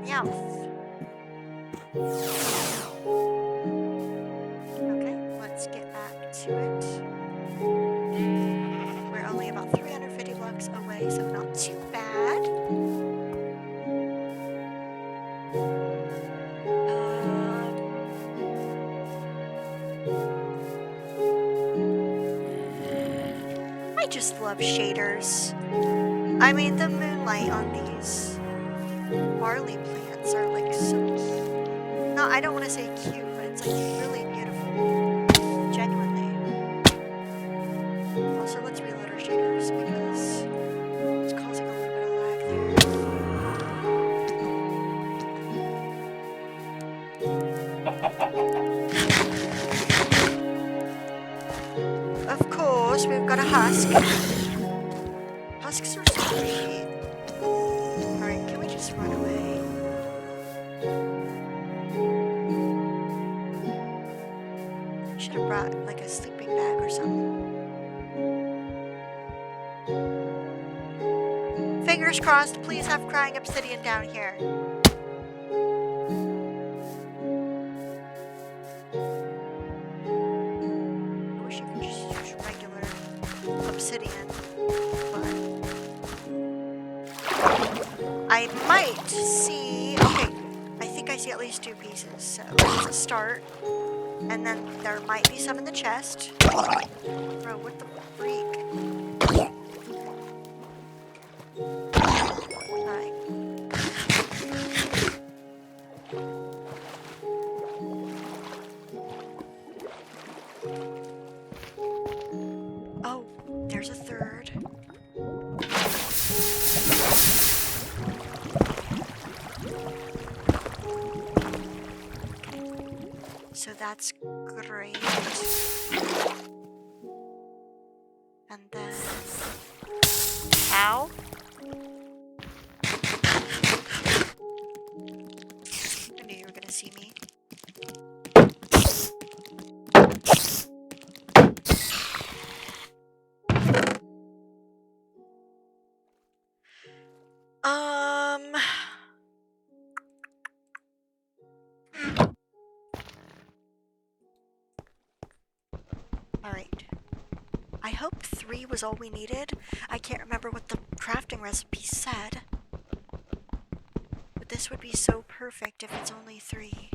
Meowth. Okay, let's get back to it. We're only about 350 blocks away, so not too bad. I just love shaders. I mean, the moonlight on these barley plants are like so cute. No, I don't want to say cute, but it's like really beautiful. Genuinely. Also, let's reload our shaders because it's causing a little bit of lag there. Of course, we've got a husk. Husks are so sweet. Alright, can we just run away? Should have brought like a sleeping bag or something. Fingers crossed, please have crying obsidian down here. I wish you could just use regular obsidian, but I might see. Okay, I think I see at least 2 pieces, so it's a start. And then there might be some in the chest. Bro, what the freak? Alright. Oh, there's a third. So that's great. And then... Ow. I knew you were gonna see me. Alright. I hope 3 was all we needed. I can't remember what the crafting recipe said. But this would be so perfect if it's only 3.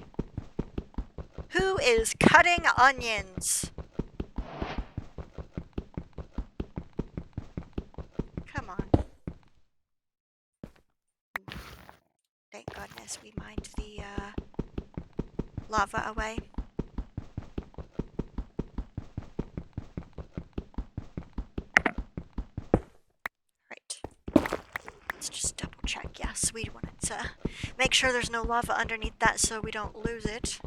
Who is cutting onions? Come on. Thank goodness we mined the lava away. Let's just double check. Yes, we wanted to make sure there's no lava underneath that so we don't lose it.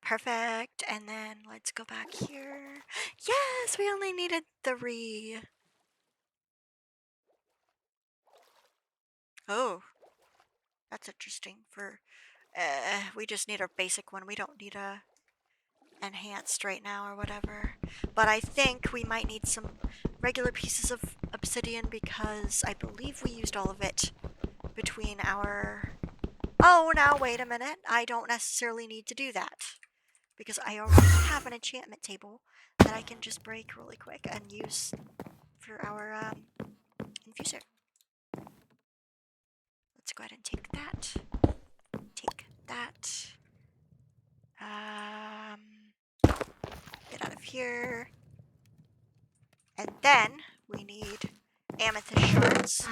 Perfect. And then let's go back here. Yes, we only needed 3. Oh, that's interesting. We just need our basic one. We don't need a enhanced right now or whatever, but I think we might need some regular pieces of obsidian because I believe we used all of it between our... Oh, now wait a minute, I don't necessarily need to do that because I already have an enchantment table that I can just break really quick and use for our infuser. Let's go ahead and take that, get out of here. And then we need amethyst shards.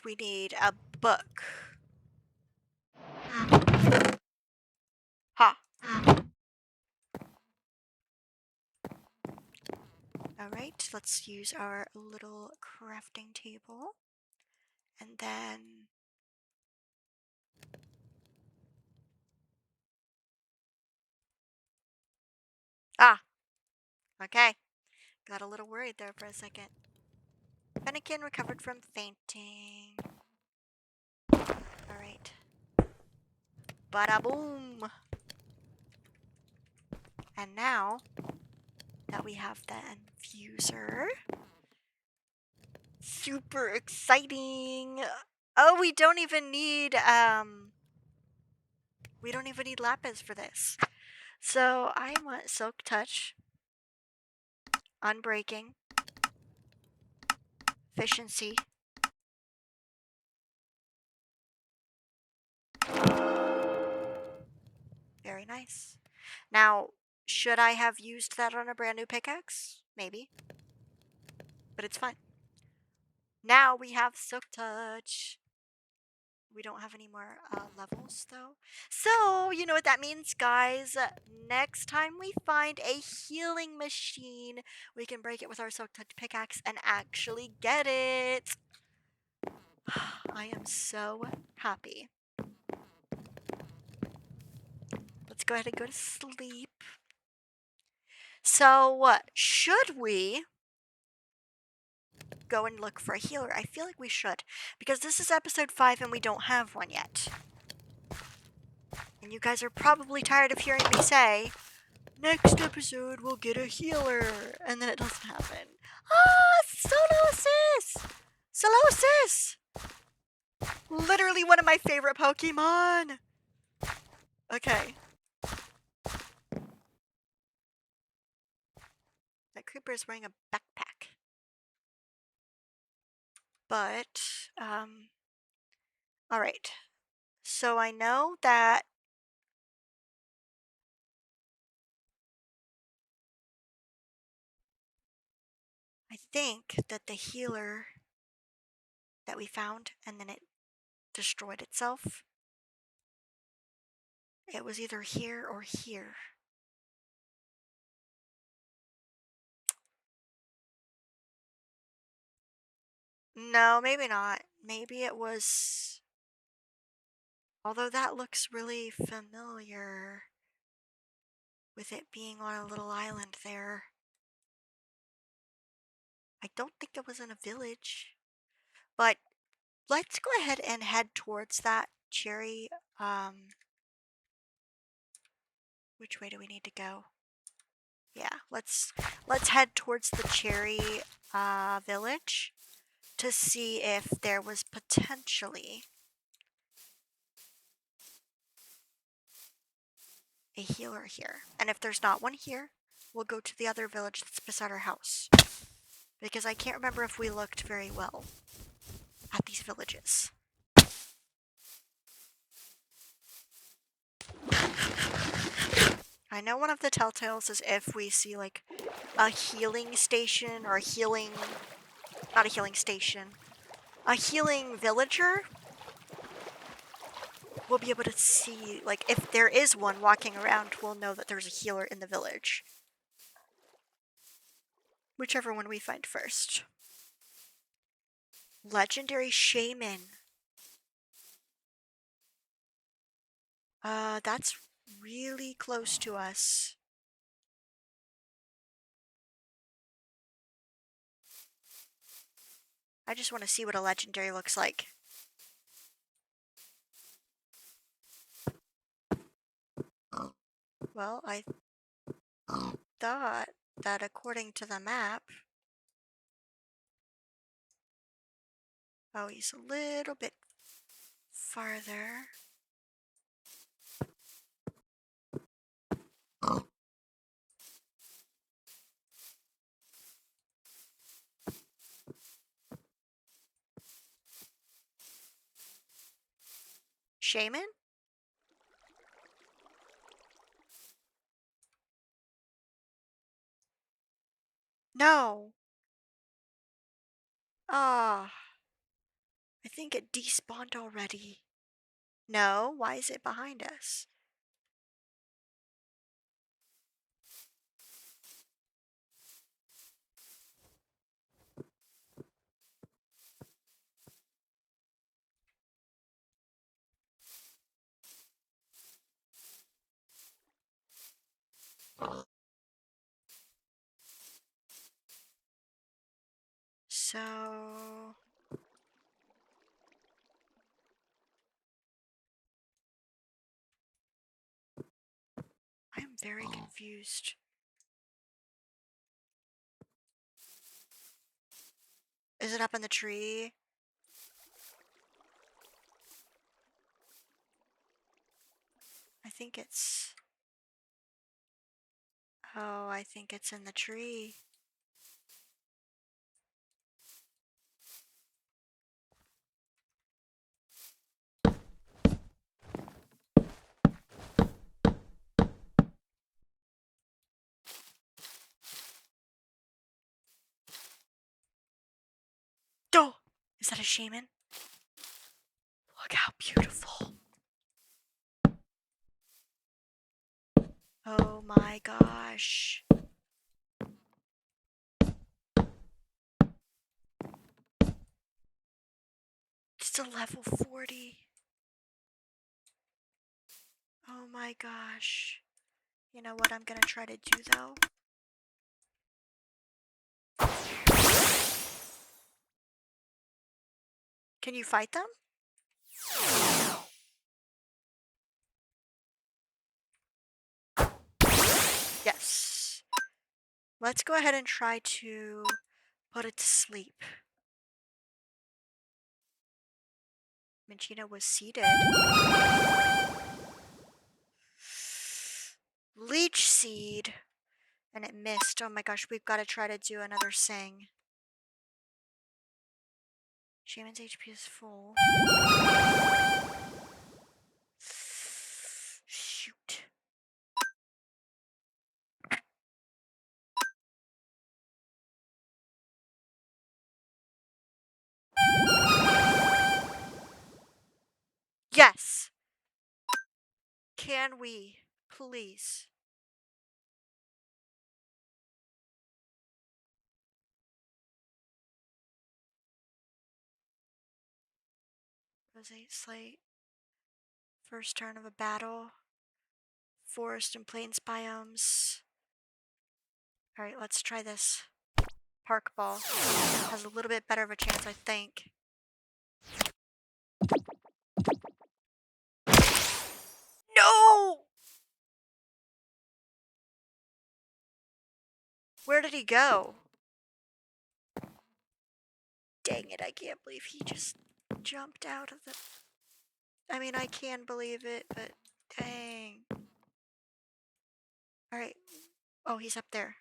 we need a book. Ha! Alright, let's use our little crafting table. And then... Ah! Okay. Got a little worried there for a second. Fennekin recovered from fainting. Alright. Bada boom! And now that we have the infuser, super exciting! Oh, we don't even need lapis for this. So I want Silk Touch, Unbreaking, Efficiency, very nice. Now, should I have used that on a brand new pickaxe? Maybe. But it's fine. Now we have Silk Touch. We don't have any more levels, though. So, you know what that means, guys? Next time we find a healing machine, we can break it with our Silk Touch pickaxe and actually get it. I am so happy. Let's go ahead and go to sleep. So, should we go and look for a healer? I feel like we should, because this is episode 5 and we don't have one yet. And you guys are probably tired of hearing me say, next episode we'll get a healer, and then it doesn't happen. Solosis! Solosis! Literally one of my favorite Pokemon! Okay. That creeper is wearing a backpack. But, alright. So I know that I think that the healer that we found and then it destroyed itself, it was either here or here. No, maybe not. Maybe it was... Although that looks really familiar with it being on a little island there. I don't think it was in a village. But let's go ahead and head towards that cherry. Which way do we need to go? Yeah, let's head towards the cherry village to see if there was potentially a healer here. And if there's not one here, we'll go to the other village that's beside our house. Because I can't remember if we looked very well at these villages. I know one of the telltales is if we see like a healing station or a healing... Not a healing station. A healing villager. We'll be able to see, like, if there is one walking around, we'll know that there's a healer in the village. Whichever one we find first. Legendary Shaman. That's really close to us. I just want to see what a legendary looks like. Well, I thought that according to the map... Oh, he's a little bit farther. Shaman? No. Ah. I think it despawned already. No, why is it behind us? So... I am very confused. Is it up in the tree? I think it's... Oh, I think it's in the tree. Oh! Is that a shaman? Look how beautiful. Oh my gosh. It's a level 40. Oh my gosh. You know what I'm gonna try to do though? Can you fight them? Yes. Let's go ahead and try to put it to sleep. Minchina was seated. Leech seed. And it missed. Oh my gosh, we've got to try to do another sing. Shaman's HP is full. Shoot. Yes. Can we, please? Rosate Slate. First turn of a battle. Forest and plains biomes. Alright, let's try this. Park ball. Has a little bit better of a chance, I think. No! Where did he go? Dang it, I can't believe he just jumped out of the... I mean, I can believe it, but dang. Alright. Oh, he's up there.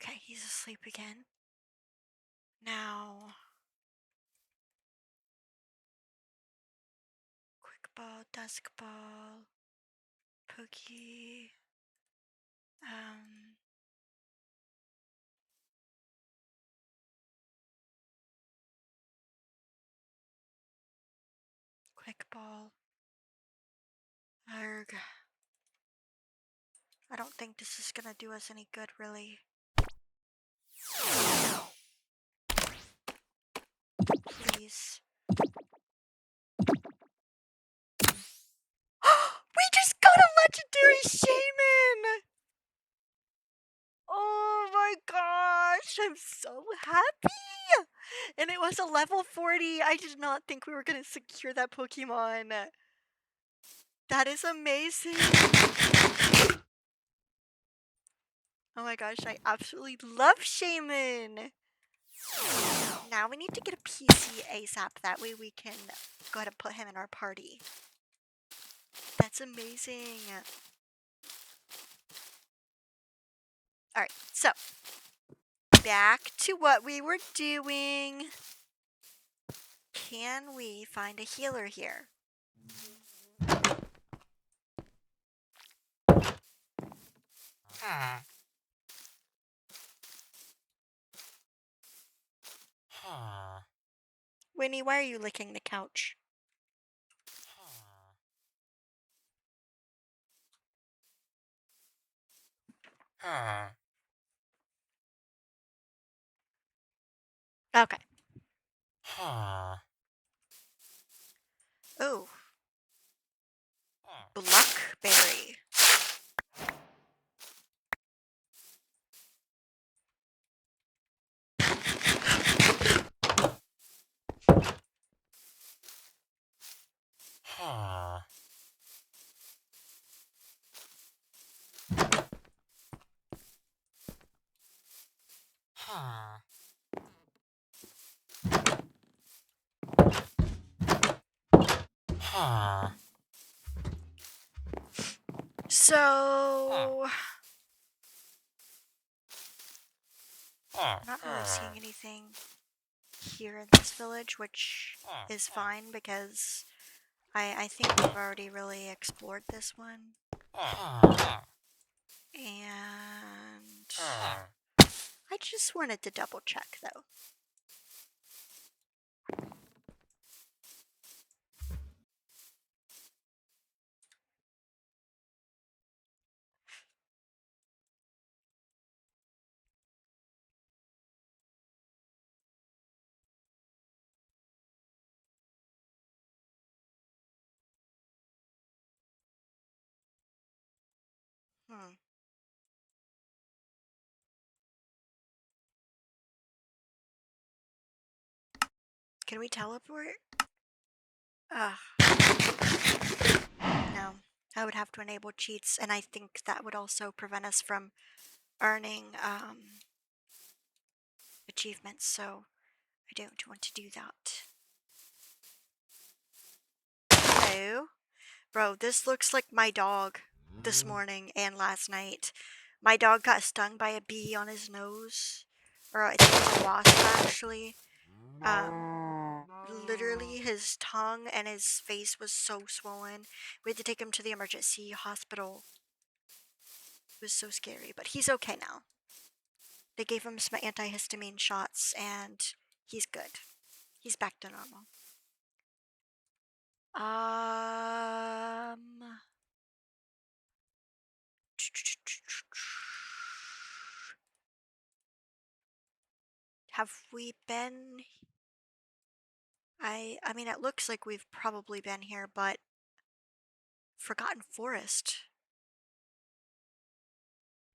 Okay, he's asleep again. Now... Quick ball, dusk ball... Pokey... Quick ball... Arg. I don't think this is gonna do us any good, really. Please. We just got a legendary shaman! Oh my gosh, I'm so happy! And it was a level 40. I did not think we were gonna secure that Pokemon. That is amazing. Oh my gosh, I absolutely love Shaman. Now we need to get a PC ASAP. That way we can go ahead and put him in our party. That's amazing. Alright, so back to what we were doing. Can we find a healer here? Winnie, why are you licking the couch? Okay. Oh, blackberry. So, I'm not really seeing anything here in this village, which is fine because I think we've already really explored this one. And I just wanted to double check though. Can we teleport? No. I would have to enable cheats, and I think that would also prevent us from earning achievements, so I don't want to do that. Hello? Bro, this looks like my dog this morning and last night. My dog got stung by a bee on his nose. Or I think it was a wasp, actually. Literally, his tongue and his face was so swollen. We had to take him to the emergency hospital. It was so scary, but he's okay now. They gave him some antihistamine shots, and he's good. He's back to normal. Have we been... I mean, it looks like we've probably been here, but... Forgotten Forest.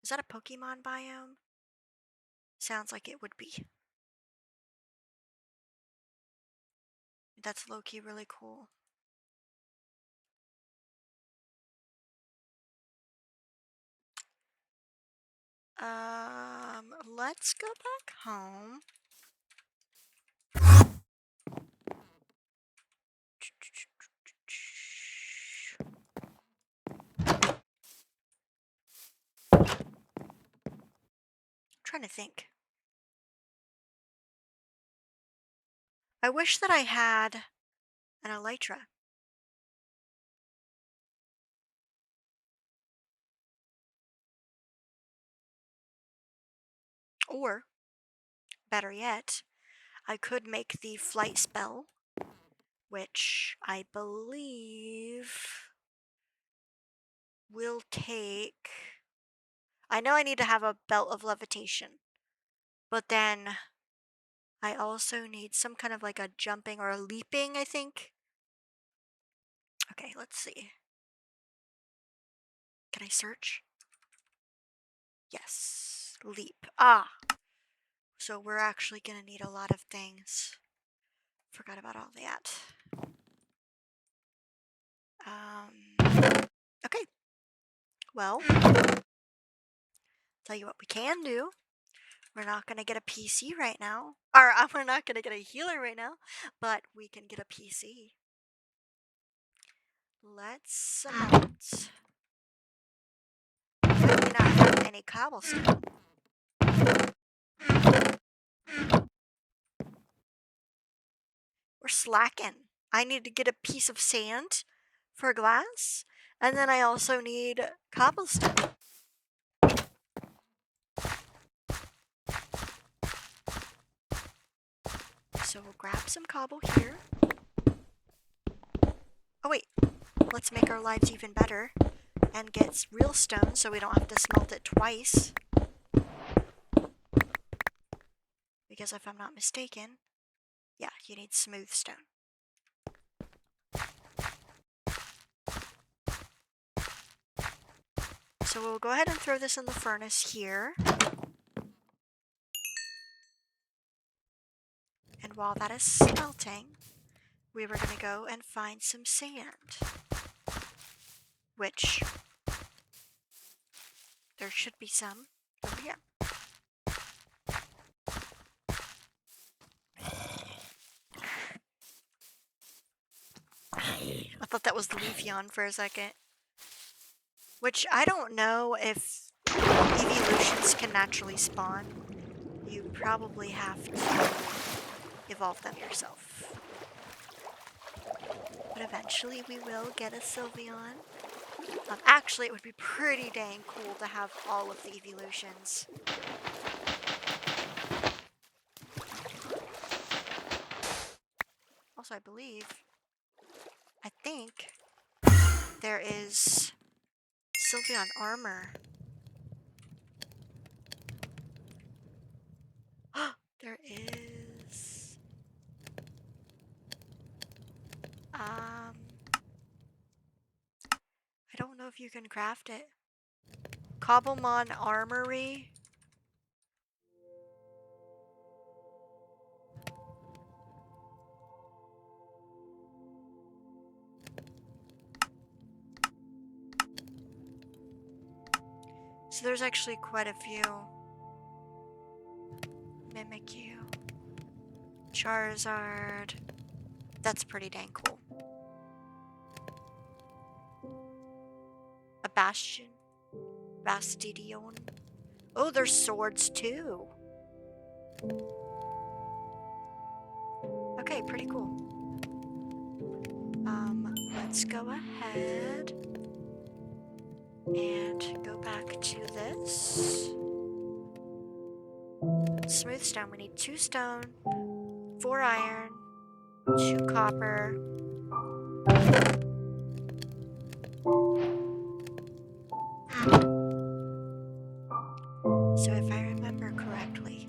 Is that a Pokémon biome? Sounds like it would be. That's low-key really cool. Let's go back home. Trying to think. I wish that I had an elytra. Or, better yet, I could make the flight spell, which I believe will take... I know I need to have a belt of levitation, but then I also need some kind of like a jumping or a leaping, I think. Okay, let's see. Can I search? Yes, leap. Ah! So we're actually gonna need a lot of things. Forgot about all that. Okay. Well, tell you what we can do. We're not gonna get a PC right now. Or we're not gonna get a healer right now, but we can get a PC. Let's cement. We not have any cobblestone. We're slacking. I need to get a piece of sand for glass, and then I also need cobblestone. So we'll grab some cobble here. Oh wait, let's make our lives even better and get real stone so we don't have to smelt it twice. Because if I'm not mistaken, yeah, you need smooth stone. So we'll go ahead and throw this in the furnace here. And while that is smelting, we were going to go and find some sand. Which, there should be some over here. I thought that was the Leafeon for a second. Which, I don't know if evolutions can naturally spawn. You probably have to evolve them yourself. But eventually we will get a Sylveon. Actually, it would be pretty dang cool to have all of the evolutions. Also, I think there is Sylveon armor. There is. I don't know if you can craft it. Cobblemon Armory. So there's actually quite a few. Mimikyu. Charizard. That's pretty dang cool. A Bastion. Bastidion. Oh, there's swords too. Okay, pretty cool. Let's go ahead and go back to this. Smooth stone. We need 2 stone, 4 iron, 2 copper. So if I remember correctly,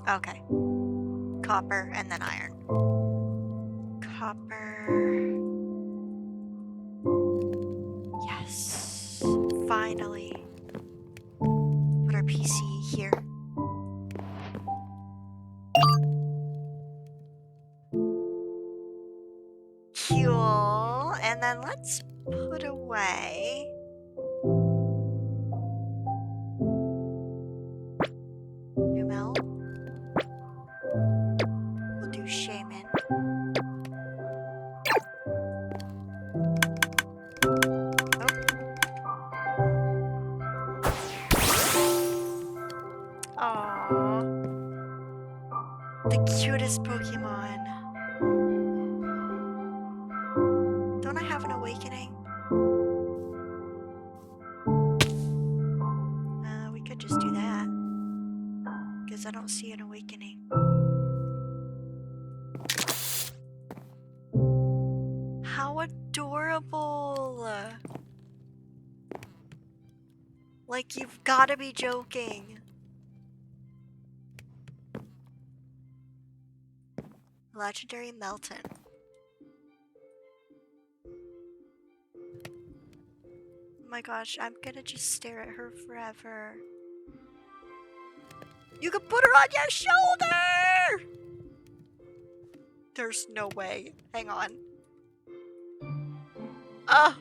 okay, copper and then iron. Copper. Yes, finally. Put our PC here. Cool. And then let's put away Numel. We'll do Shaman. Aww. The cutest Pokemon. Don't I have an awakening? We could just do that. Because I don't see an awakening. How adorable! Like, you've gotta be joking. Legendary Melton. Oh my gosh, I'm gonna just stare at her forever. You can put her on your shoulder! There's no way. Hang on. Oh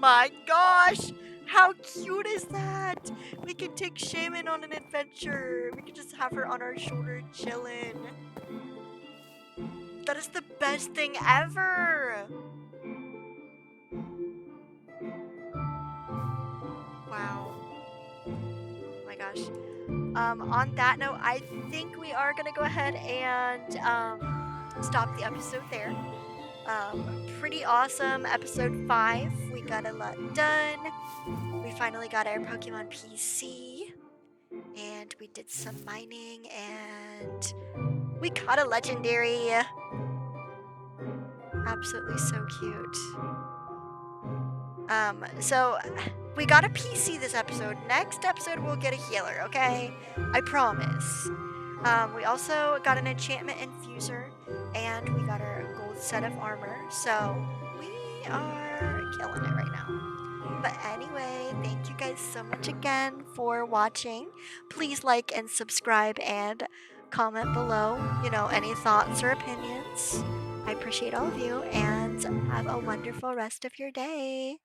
my gosh! How cute is that? We can take Shaman on an adventure. We can just have her on our shoulder chillin'. That is the best thing ever! Wow. Oh my gosh. On that note, I think we are gonna go ahead and stop the episode there. Pretty awesome. Episode 5. We got a lot done. We finally got our Pokemon PC. And we did some mining and we caught a legendary. Absolutely so cute. So we got a PC this episode. Next episode we'll get a healer, okay? I promise. We also got an enchantment infuser and we got our gold set of armor. So we are killing it right now. But anyway, thank you guys so much again for watching. Please like and subscribe and comment below, any thoughts or opinions. I appreciate all of you and have a wonderful rest of your day.